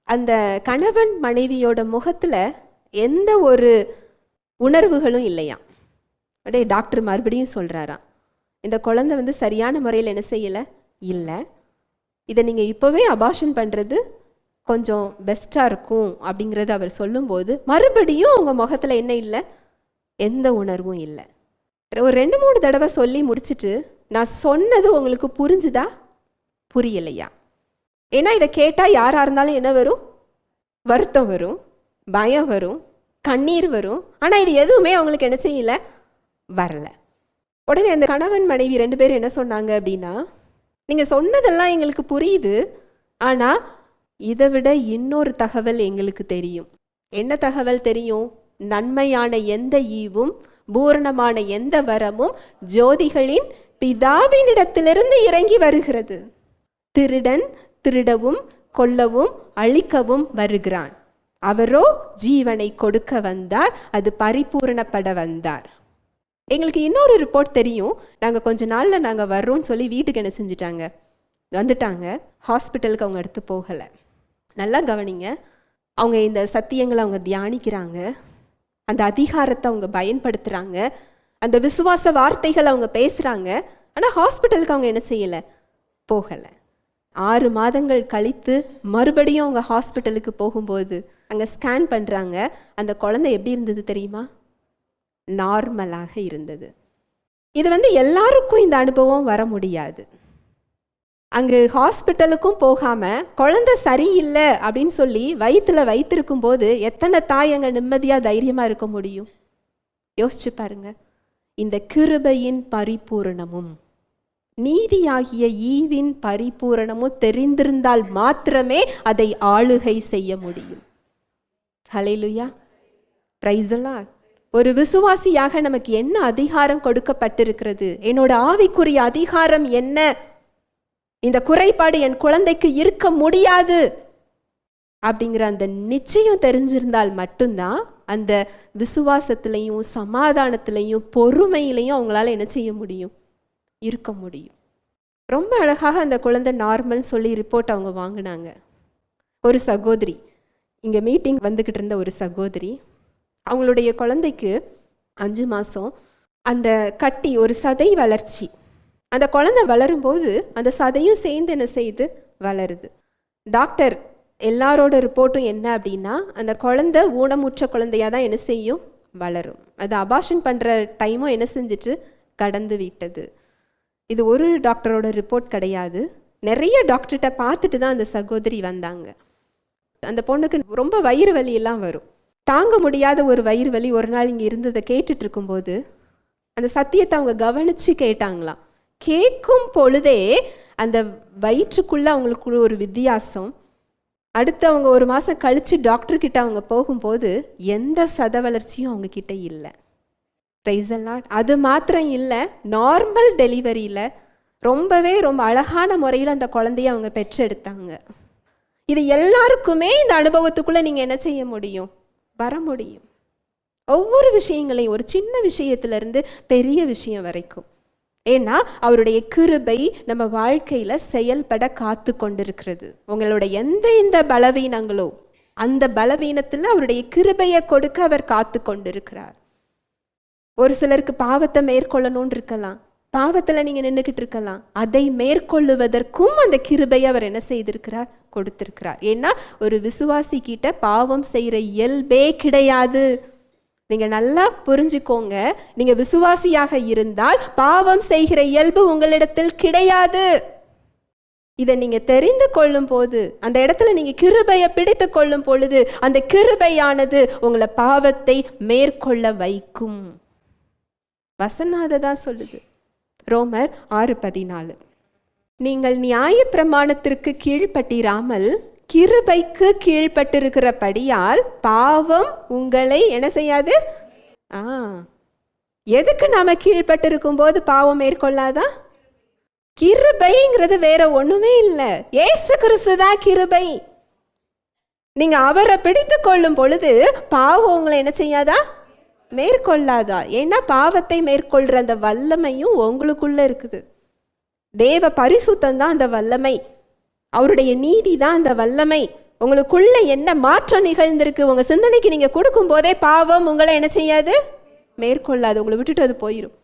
அந்த கணவன் மனைவியோட முகத்தில் எந்த ஒரு உணர்வுகளும் இல்லையாம். அப்படியே டாக்டர் மறுபடியும் சொல்கிறாராம், இந்த குழந்தை சரியான முறையில் என்ன செய்யலை? இல்லை, இதை நீங்கள் இப்போவே அபார்ஷன் பண்ணுறது கொஞ்சம் பெஸ்ட்டாக இருக்கும் அப்படிங்கிறது அவர் சொல்லும்போது மறுபடியும் அவங்க முகத்தில் என்ன இல்லை? எந்த உணர்வும் இல்லை. ஒரு 2-3 தடவை சொல்லி முடிச்சுட்டு, நான் சொன்னது உங்களுக்கு புரிஞ்சுதா புரியலையா? ஏன்னா இதை கேட்டால் யாராக இருந்தாலும் என்ன வரும்? வருத்தம் வரும், பயம் வரும், கண்ணீர் வரும். ஆனால் இது எதுவுமே அவங்களுக்கு என்ன செய்யல? வரல. உடனே அந்த கணவன் மனைவி 2 பேரும் என்ன சொன்னாங்க அப்படின்னா, நீங்கள் சொன்னதெல்லாம் எங்களுக்கு புரியுது, ஆனால் இதை விட இன்னொரு தகவல் எங்களுக்கு தெரியும். என்ன தகவல் தெரியும்? நன்மையான எந்த ஈவும் பூரணமான எந்த வரமும் ஜோதிகளின் பிதாவினிடத்திலிருந்து இறங்கி வருகிறது. திருடன் திருடவும் கொல்லவும் அழிக்கவும் வருகிறான், அவரோ ஜீவனை கொடுக்க வந்தார், அது பரிபூரணப்பட வந்தார். எங்களுக்கு இன்னொரு ரிப்போர்ட் தெரியும், நாங்கள் கொஞ்ச நாளில் நாங்கள் வர்றோம்னு சொல்லி வீட்டுக்கு என்ன செஞ்சுட்டாங்க? வந்துட்டாங்க. ஹாஸ்பிட்டலுக்கு அவங்க எடுத்து போகலை. நல்லா கவனிங்க, அவங்க இந்த சத்தியங்களை அவங்க தியானிக்கிறாங்க, அந்த அதிகாரத்தை அவங்க பயன்படுத்துகிறாங்க, அந்த விசுவாச வார்த்தைகளை அவங்க பேசுகிறாங்க. ஆனால் ஹாஸ்பிட்டலுக்கு அவங்க என்ன செய்யலை? போகலை. 6 மாதங்கள் கழித்து மறுபடியும் அவங்க ஹாஸ்பிட்டலுக்கு போகும்போது அங்கே ஸ்கேன் பண்ணுறாங்க. அந்த குழந்தை எப்படி இருந்தது தெரியுமா? நார்மலாக இருந்தது. இது எல்லாருக்கும் இந்த அனுபவம் வர முடியாது. அங்கே ஹாஸ்பிட்டலுக்கும் போகாமல் குழந்தை சரியில்லை அப்படின்னு சொல்லி வயிற்றில் வைத்திருக்கும் போது எத்தனை தாய் அங்கே நிம்மதியாக தைரியமாக இருக்க முடியும்? யோசிச்சு பாருங்க. இந்த கிருபையின் பரிபூரணமும் நீதியாகிய ஈவின் பரிபூரணமும் தெரிந்திருந்தால் மாத்திரமே அதை ஆளுகை செய்ய முடியும். ஹல்லேலூயா, பிரைஸ் தி லார்ட். ஒரு விசுவாசியாக நமக்கு என்ன அதிகாரம் கொடுக்கப்பட்டிருக்கிறது? என்னோட ஆவிக்குரிய அதிகாரம் என்ன? இந்த குறைபாடு என் குழந்தைக்கு இருக்க முடியாது அப்படிங்கிற அந்த நிச்சயம் தெரிஞ்சிருந்தால் மட்டும்தான் அந்த விசுவாசத்திலையும் சமாதானத்திலையும் பொறுமையிலையும் அவங்களால என்ன செய்ய முடியும்? இருக்க முடியும். ரொம்ப அழகாக அந்த குழந்தை நார்மல் சொல்லி ரிப்போர்ட் அவங்க வாங்கினாங்க. ஒரு சகோதரி, இங்கே மீட்டிங் வந்துக்கிட்டு இருந்த ஒரு சகோதரி, அவங்களுடைய குழந்தைக்கு 5 மாதம் அந்த கட்டி ஒரு சதை வளர்ச்சி. அந்த குழந்தை வளரும்போது அந்த சதையும் சேர்ந்து என்ன செய்யுது? வளருது. டாக்டர் எல்லாரோட ரிப்போர்ட்டும் என்ன அப்படின்னா, அந்த குழந்தை ஊனமுற்ற குழந்தையாக தான் என்ன செய்யும்? வளரும். அது அபார்ஷன் பண்ணுற டைமும் என்ன செஞ்சுட்டு கடந்து விட்டது. இது ஒரு டாக்டரோட ரிப்போர்ட் கிடையாது. நிறைய டாக்டர்கிட்ட பார்த்துட்டு தான் அந்த சகோதரி வந்தாங்க. அந்த பொண்ணுக்கு ரொம்ப வயிறு வலியெல்லாம் வரும். தாங்க முடியாத ஒரு வயிறு வலி ஒரு நாள் இங்கே இருந்ததை கேட்டுட்டு இருக்கும்போது அந்த சத்தியத்தை அவங்க கவனித்து கேட்டாங்களாம். கேட்கும் பொழுதே அந்த வயிற்றுக்குள்ளே அவங்களுக்கு ஒரு வித்தியாசம். அடுத்து அவங்க 1 மாதம் கழித்து டாக்டர்கிட்ட அவங்க போகும்போது எந்த சத வளர்ச்சியும் அவங்கக்கிட்ட இல்லை. Praise the Lord. அது மாத்திரம் இல்லை, நார்மல் டெலிவரியில் ரொம்ப அழகான முறையில் அந்த குழந்தைய அவங்க பெற்றெடுத்தாங்க. இது எல்லாருக்குமே இந்த அனுபவத்துக்குள்ளே நீங்கள் என்ன செய்ய முடியும்? வர முடியும். ஒவ்வொரு விஷயங்களையும், ஒரு சின்ன விஷயத்திலிருந்து பெரிய விஷயம் வரைக்கும். ஏன்னா அவருடைய கிருபை நம்ம வாழ்க்கையில் செயல்பட காத்து கொண்டிருக்கிறது. உங்களோட எந்த பலவீனங்களோ அந்த பலவீனத்தில் அவருடைய கிருபையை கொடுக்க அவர் காத்து கொண்டிருக்கிறார். ஒரு சிலருக்கு பாவத்தை மேற்கொள்ளணும்னு இருக்கலாம். பாவத்துல நீங்க நின்றுக்கிட்டு இருக்கலாம். அதை மேற்கொள்ளுவதற்கும் அந்த கிருபையை அவர் என்ன செய்திருக்கிறார்? கொடுத்திருக்கிறார். ஏன்னா ஒரு விசுவாசி கிட்ட பாவம் செய்யற இயல்பே கிடையாது. நீங்க நல்லா புரிஞ்சுக்கோங்க. நீங்க விசுவாசியாக இருந்தால் பாவம் செய்கிற இயல்பு உங்களிடத்தில் கிடையாது. இதை நீங்க தெரிந்து கொள்ளும் போது, அந்த இடத்துல நீங்க கிருபையை பிடித்து கொள்ளும் பொழுது, அந்த கிருபையானது உங்களை பாவத்தை மேற்கொள்ள வைக்கும். வசனம் அதை தான் சொல்லுது. ரோமர் 6:14. நீங்கள் நியாய பிரமாணத்திற்கு கீழ்ப்பட்டிராமல் கிருபைக்கு கீழ்ப்பட்டிருக்கிறபடியால் பாவம் உங்களை என்ன செய்யாது? எதுக்கு நாம கீழ்ப்பட்டிருக்கும் போது பாவம் மேற்கொள்ளாதா? கிருபைங்கிறது வேற ஒண்ணுமே இல்லை. இயேசு கிறிஸ்து தான் கிருபை. நீங்க அவரை பிடித்து கொள்ளும் பொழுது பாவம் உங்களை என்ன செய்யாதா? மேற்கொள்ளாதா? ஏன்னா பாவத்தை மேற்கொள்ற அந்த வல்லமையும் உங்களுக்குள்ள இருக்குது. தேவ பரிசுத்தம் தான் அந்த வல்லமை. அவருடைய நீதி தான் அந்த வல்லமை. உங்களுக்குள்ள என்ன மாற்றம் நிகழ்ந்திருக்கு உங்க சிந்தனைக்கு நீங்க கொடுக்கும் போதே பாவம் உங்களை என்ன செய்யாது? மேற்கொள்ளாது. உங்களை விட்டுட்டு அது போயிடும்.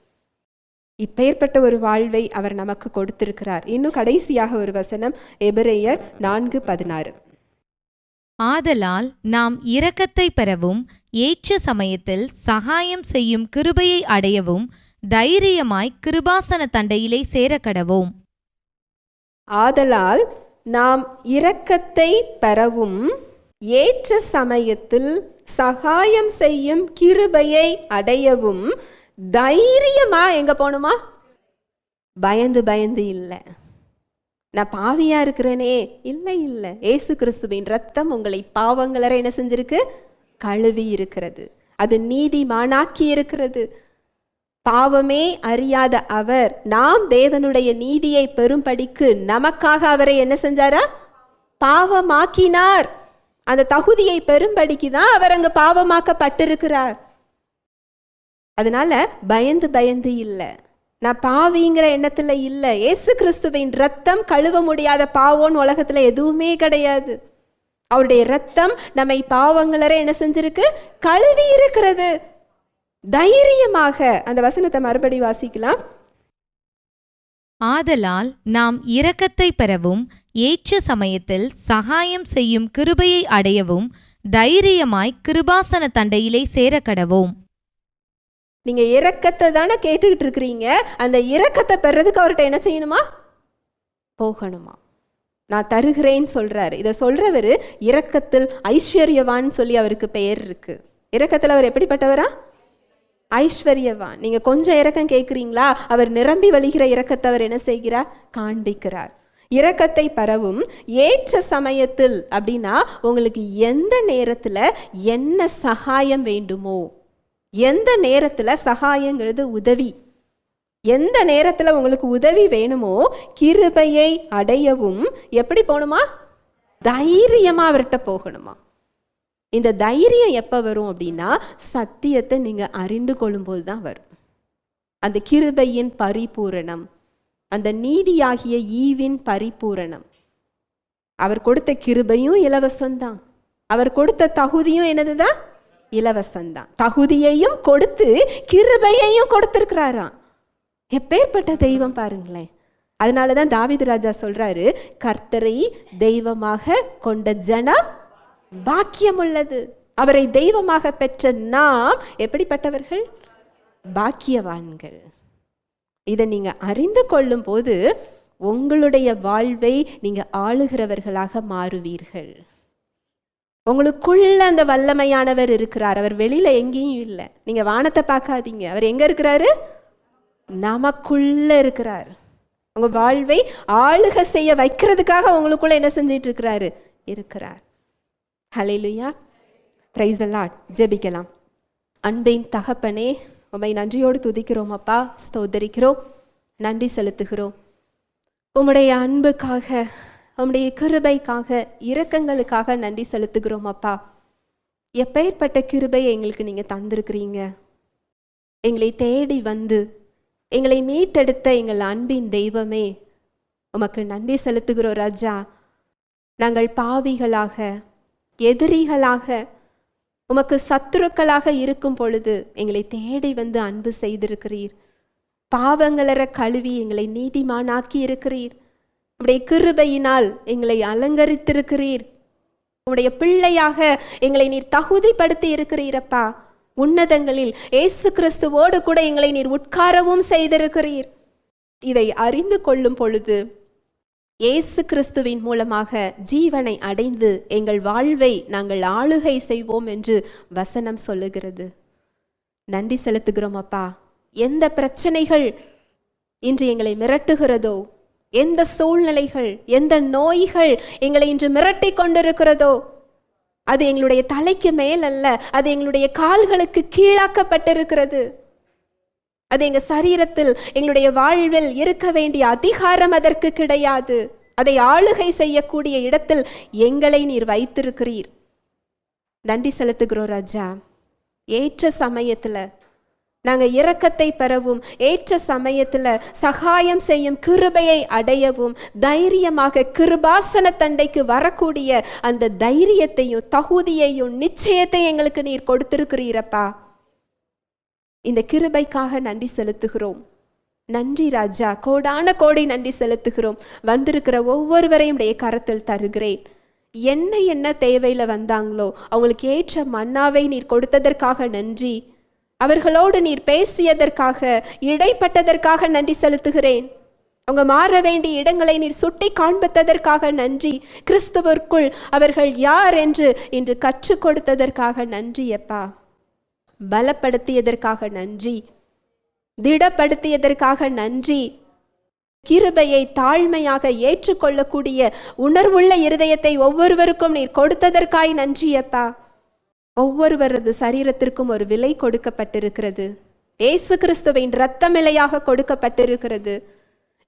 இப்பேற்பட்ட ஒரு வாழ்வை அவர் நமக்கு கொடுத்திருக்கிறார். இன்னும் கடைசியாக ஒரு வசனம், எபிரேயர் 4:16. ஆதலால் நாம் இரக்கத்தை பெறவும் ஏற்ற சமயத்தில் சகாயம் செய்யும் கிருபையை அடையவும் தைரியமாய் கிருபாசன தண்டையிலே சேரக்கடவோம். ஆதலால் நாம் இரக்கத்தை பெறவும் ஏற்ற சமயத்தில் சகாயம் செய்யும் கிருபையை அடையவும் தைரியமா எங்க போகணுமா? பயந்து பயந்து இல்லை. நான் பாவியா இருக்கிறேனே, இல்லை இல்லை. இயேசு கிறிஸ்துவின் ரத்தம் உங்களை பாவங்களரை என்ன செஞ்சிருக்கு? கழுவி இருக்கிறது. அது நீதிமானாக்கி இருக்கிறது. பாவமே அறியாத அவர் நாம் தேவனுடைய நீதியை பெறும்படிக்கு நமக்காக அவரை என்ன செஞ்சாரா? பாவமாக்கினார். அந்த தகுதியை பெறும்படிக்கு தான் அவர் அங்கு பாவமாக்கப்பட்டிருக்கிறார். அதனால பயந்து பயந்து இல்லை, நான் பாவிங்கிற எண்ணத்துல இல்லை. இயேசு கிறிஸ்துவின் ரத்தம் கழுவ முடியாத பாவம்னு உலகத்துல எதுவுமே கிடையாது. அவருடைய ரத்தம் நம்மை பாவங்களரை என்ன செஞ்சிருக்கு? கழுவி இருக்கிறது. தைரியமாக அந்த வசனத்தை மறுபடி வாசிக்கலாம். ஆதலால் நாம் இரக்கத்தை பெறவும் ஏற்ற சமயத்தில் சகாயம் செய்யும் கிருபையை அடையவும் தைரியமாய் கிருபாசன தண்டையிலே சேரக்கடவோம். நீங்க இரக்கத்தை தானே கேட்டுக்கிட்டு இருக்கிறீங்க. அந்த இரக்கத்தை பெறதுக்கு அவர்கிட்ட என்ன செய்யணுமா? போகணுமா? நான் தருகிறேன்னு சொல்றாரு. இதை சொல்றவர் இரக்கத்தில் ஐஸ்வர்யவான் சொல்லி அவருக்கு பெயர் இருக்கு. இரக்கத்தில் அவர் எப்படிப்பட்டவரா? ஐஸ்வர்யவான். நீங்க கொஞ்சம் இரக்கம் கேட்குறீங்களா? அவர் நிரம்பி வழிகிற இரக்கத்தை அவர் என்ன செய்கிறார்? காண்பிக்கிறார். இரக்கத்தை பெறவும் ஏற்ற சமயத்தில் அப்படின்னா உங்களுக்கு எந்த நேரத்துல என்ன சகாயம் வேண்டுமோ, எந்த நேரத்துல சகாயங்கிறது உதவி, எந்த நேரத்துல உங்களுக்கு உதவி வேணுமோ கிருபையை அடையவும் எப்படி போகணுமா? தைரியமா அவர்கிட்ட போகணுமா? இந்த தைரியம் எப்போ வரும் அப்படின்னா சத்தியத்தை நீங்க அறிந்து கொள்ளும்போது தான் வரும். அந்த கிருபையின் பரிபூரணம், அந்த நீதியாகிய ஈவின் பரிபூரணம். அவர் கொடுத்த கிருபையும் இலவசம்தான், அவர் கொடுத்த தகுதியும் என்னதுதான்? இலவசம்தான். தகுதியையும் கொடுத்து கிருபையையும் கொடுத்திருக்கிறாராம். எப்பேற்பட்ட தெய்வம் பாருங்களேன். அதனாலதான் தாவீது ராஜா சொல்றாரு, கர்த்தரை தெய்வமாக கொண்ட ஜனம் பாக்கியம் உள்ளது. அவரை தெய்வமாக பெற்ற நாம் எப்படிப்பட்டவர்கள்? பாக்கியவான்கள். இதை நீங்க அறிந்து கொள்ளும் போது உங்களுடைய வாழ்வை நீங்க ஆளுகிறவர்களாக மாறுவீர்கள். உங்களுக்குள்ள அந்த வல்லமையானவர் இருக்கிறார். அவர் வெளியில எங்கேயும் இல்லை. நீங்க வானத்தை பார்க்காதீங்க, அவர் எங்க இருக்கிறாரு? நமக்குள்ள இருக்கிறார். உங்க வாழ்வை ஆளுக செய்ய வைக்கிறதுக்காக உங்களுக்குள்ள என்ன செஞ்சிட்டு இருக்கிறாரு? இருக்கிறார். ஹல்லேலூயா, பிரைஸ் தி லார்ட். ஜெபிக்கலாம். அன்பின் தகப்பனே, உம்மை நன்றியோடு துதிக்கிறோம் அப்பா, ஸ்தோத்தரிக்கிறோம், நன்றி செலுத்துகிறோம். உம்முடைய அன்புக்காக, உம்முடைய கிருபைக்காக, இரக்கங்களுக்காக நன்றி செலுத்துகிறோம் அப்பா. எப்பேற்பட்ட கிருபையை எங்களுக்கு நீங்க தந்திருக்கிறீங்க. எங்களை தேடி வந்து எங்களை மீட்டெடுத்த எங்கள் அன்பின் தெய்வமே, உமக்கு நன்றி செலுத்துகிறோம் ராஜா. நாங்கள் பாவிகளாக, எதிரிகளாக, உமக்கு சத்துருக்களாக இருக்கும் பொழுது எங்களை தேடி வந்து அன்பு செய்திருக்கிறீர். பாவங்களற கழுவி எங்களை நீதிமானாக்கி இருக்கிறீர். உம்முடைய கிருபையினால் எங்களை அலங்கரித்திருக்கிறீர். உம்முடைய பிள்ளையாக எங்களை நீர் தகுதிப்படுத்தி இருக்கிறீரப்பா. உன்னதங்களில் இயேசு கிறிஸ்துவோடு கூட எங்களை நீர் உட்காரவும் செய்திருக்கிறீர். இதை அறிந்து கொள்ளும் பொழுது இயேசு கிறிஸ்துவின் மூலமாக ஜீவனை அடைந்து எங்கள் வாழ்வை நாங்கள் ஆளுகை செய்வோம் என்று வசனம் சொல்லுகிறது. நன்றி செலுத்துகிறோம் அப்பா. எந்த பிரச்சனைகள் இன்று எங்களை மிரட்டுகிறதோ, எந்த சூழ்நிலைகள், எந்த நோய்கள் எங்களை இன்று மிரட்டி கொண்டிருக்கிறதோ, அது எங்களுடைய தலைக்கு மேல் அல்ல, அது எங்களுடைய கால்களுக்கு கீழாக்கப்பட்டிருக்கிறது. அது எங்க சரீரத்தில், எங்களுடைய வாழ்வில் இருக்க வேண்டிய அதிகாரம் அதற்கு கிடையாது. அதை ஆளுகை செய்யக்கூடிய இடத்தில் எங்களை நீர் வைத்திருக்கிறீர். நன்றி செலுத்துகிறோம் ராஜா. ஏற்ற சமயத்துல நாங்க இரக்கத்தை பெறவும், ஏற்ற சமயத்துல சகாயம் செய்யும் கிருபையை அடையவும், தைரியமாக கிருபாசன தண்டைக்கு வரக்கூடிய அந்த தைரியத்தையும் தகுதியையும் நிச்சயத்தையும் எங்களுக்கு நீர் கொடுத்திருக்கிறீரப்பா. இந்த கிருபைக்காக நன்றி செலுத்துகிறோம். நன்றி ராஜா, கோடான கோடி நன்றி செலுத்துகிறோம். வந்திருக்கிற ஒவ்வொருவரையும் உடைய கரத்தில் தருகிறேன். என்ன தேவையில் வந்தாங்களோ அவங்களுக்கு ஏற்ற மன்னாவை நீர் கொடுத்ததற்காக நன்றி. அவர்களோடு நீர் பேசியதற்காக, இடைப்பட்டதற்காக நன்றி செலுத்துகிறேன். அவங்க மாற வேண்டிய இடங்களை நீர் சுட்டி காண்பித்ததற்காக நன்றி. கிறிஸ்துவிற்குள் அவர்கள் யார் என்று இன்று கற்றுக் கொடுத்ததற்காக நன்றி அப்பா. பலப்படுத்தியதற்காக நன்றி, திடப்படுத்தியதற்காக நன்றி. கிருபையை தாழ்மையாக ஏற்றுக்கொள்ளக்கூடிய உணர்வுள்ள இருதயத்தை ஒவ்வொருவருக்கும் நீர் கொடுத்ததற்காய் நன்றி அப்பா. ஒவ்வொருவரது சரீரத்திற்கும் ஒரு விலை கொடுக்கப்பட்டிருக்கிறது. இயேசு கிறிஸ்துவின் இரத்தமிலையாக கொடுக்கப்பட்டிருக்கிறது.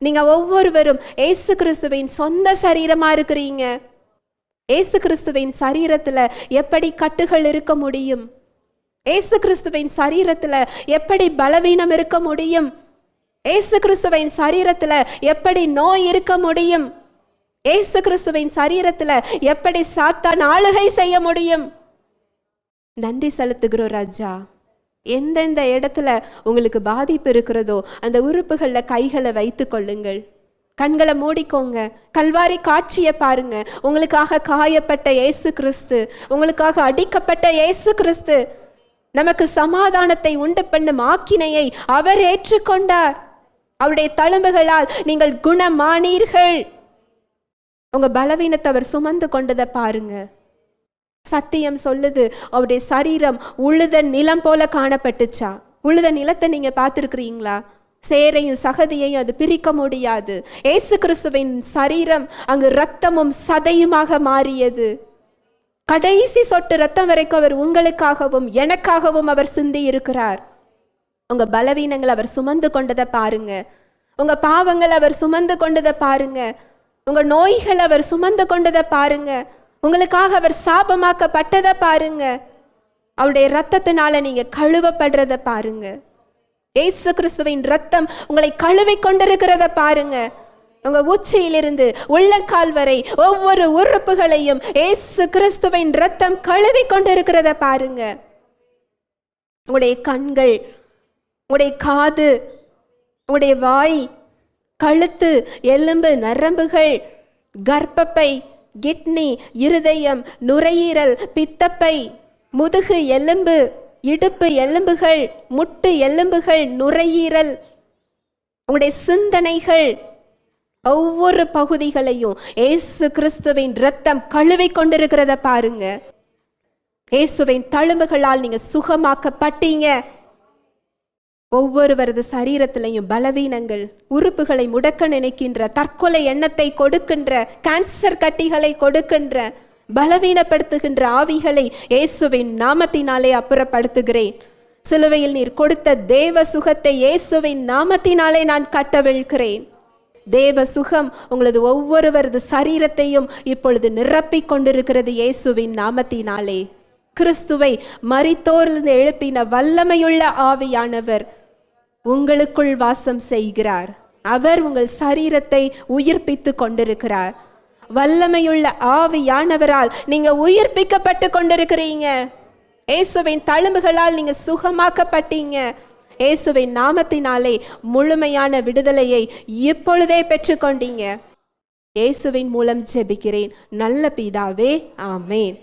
நீங்க ஒவ்வொருவரும் இயேசு கிறிஸ்துவின் சொந்த சரீரமா இருக்கிறீங்க. இயேசு கிறிஸ்துவின் சரீரத்துல எப்படி கட்டுகள் இருக்க முடியும்? இயேசு கிறிஸ்துவின் சரீரத்துல எப்படி பலவீனம் இருக்க முடியும்? இயேசு கிறிஸ்துவின் சரீரத்துல எப்படி நோய் இருக்க முடியும்? இயேசு கிறிஸ்துவின் சரீரத்துல எப்படி சாத்தான் ஆளுகை செய்ய முடியும்? நன்றி செலுத்துகிறோம் ராஜா. எந்தெந்த இடத்துல உங்களுக்கு பாதிப்பு இருக்கிறதோ அந்த உறுப்புகள்ல கைகளை வைத்து கொள்ளுங்கள். கண்களை மூடிக்கோங்க. கல்வாரி காட்சியை பாருங்க. உங்களுக்காக காயப்பட்ட இயேசு கிறிஸ்து, உங்களுக்காக அடிக்கப்பட்ட இயேசு கிறிஸ்து, நமக்கு சமாதானத்தை உண்டு பண்ணும் ஆக்கினையை அவர் ஏற்றுக்கொண்டார். அவருடைய தழும்புகளால் நீங்கள் குணமானீர்கள். உங்க பலவீனத்தை அவர் சுமந்து கொண்டதை பாருங்க. சத்தியம் சொல்லுது அவருடைய சரீரம் உழுத நிலம் போல காணப்பட்டுச்சா? உழுத நிலத்தை நீங்க பார்த்திருக்கிறீங்களா? சேரையும் சகதியையும் அது பிரிக்க முடியாது. இயேசு கிறிஸ்துவின் சரீரம் அங்கு இரத்தமும் சதையுமாக மாறியது. கடைசி சொட்டு ரத்தம் வரைக்கும் அவர் உங்களுக்காகவும் எனக்காகவும் அவர் சிந்தி இருக்கிறார். உங்க பலவீனங்கள் அவர் சுமந்து கொண்டதை பாருங்க. உங்க பாவங்கள் அவர் சுமந்து கொண்டதை பாருங்க. உங்க நோய்கள் அவர் சுமந்து கொண்டதை பாருங்க. உங்களுக்காக அவர் சாபமாக்கப்பட்டதை பாருங்க. அவருடைய இரத்தத்தினால நீங்க கழுவப்படுறத பாருங்க. இயேசு கிறிஸ்துவின் இரத்தம் உங்களை கழுவி கொண்டிருக்கிறத பாருங்க. உங்க உச்சியிலிருந்து உள்ளங்கால் வரை ஒவ்வொரு உறுப்புகளையும் இயேசு கிறிஸ்துவின் இரத்தம் கழுவி கொண்டிருக்கிறத பாருங்க. உங்களுடைய கண்கள், உங்களுடைய காது, உங்களுடைய வாய், கழுத்து, எலும்பு, நரம்புகள், கர்ப்பப்பை, கிட்னி, இருதயம், நுரையீரல், பித்தப்பை, முதுகு எலும்பு, இடுப்பு எலும்புகள், முட்டு எலும்புகள், நுரையீரல், உங்களுடைய சிந்தனைகள், ஒவ்வொரு பகுதிகளையும் இயேசு கிறிஸ்துவின் இரத்தம் கழுவி கொண்டிருக்கிறத பாருங்க. இயேசுவின் தழும்புகளால் நீங்க சுகமாக்கப்பட்டீங்க. ஒவ்வொருவரது சரீரத்திலையும் பலவீனங்கள், உறுப்புகளை முடக்க நினைக்கின்ற, தற்கொலை எண்ணத்தை கொடுக்கின்ற, கேன்சர் கட்டிகளை கொடுக்கின்ற, பலவீனப்படுத்துகின்ற ஆவிகளை இயேசுவின் நாமத்தினாலே அப்புறப்படுத்துகிறேன். சிலுவையில் நீர் கொடுத்த தேவ சுகத்தை இயேசுவின் நாமத்தினாலே நான் கட்டவிழ்கிறேன். தேவ சுகம் உங்களது ஒவ்வொருவரது சரீரத்தையும் இப்பொழுது நிரப்பிக் கொண்டிருக்கிறது இயேசுவின் நாமத்தினாலே. கிறிஸ்துவை மரித்தோரிலிருந்து எழுப்பின வல்லமையுள்ள ஆவியானவர் உங்களுக்குள் வாசம் செய்கிறார். அவர் உங்கள் சரீரத்தை உயிர்ப்பித்து கொண்டிருக்கிறார். வல்லமையுள்ள ஆவியானவரால் நீங்க உயிர்ப்பிக்கப்பட்டு கொண்டிருக்கிறீங்க. இயேசுவின் தழும்புகளால் நீங்க சுகமாக்கப்பட்டீங்க. இயேசுவின் நாமத்தினாலே முழுமையான விடுதலையை இப்பொழுதே பெற்றுக்கொண்டீங்க. இயேசுவின் மூலம் ஜெபிக்கிறேன் நல்ல பிதாவே, ஆமென்.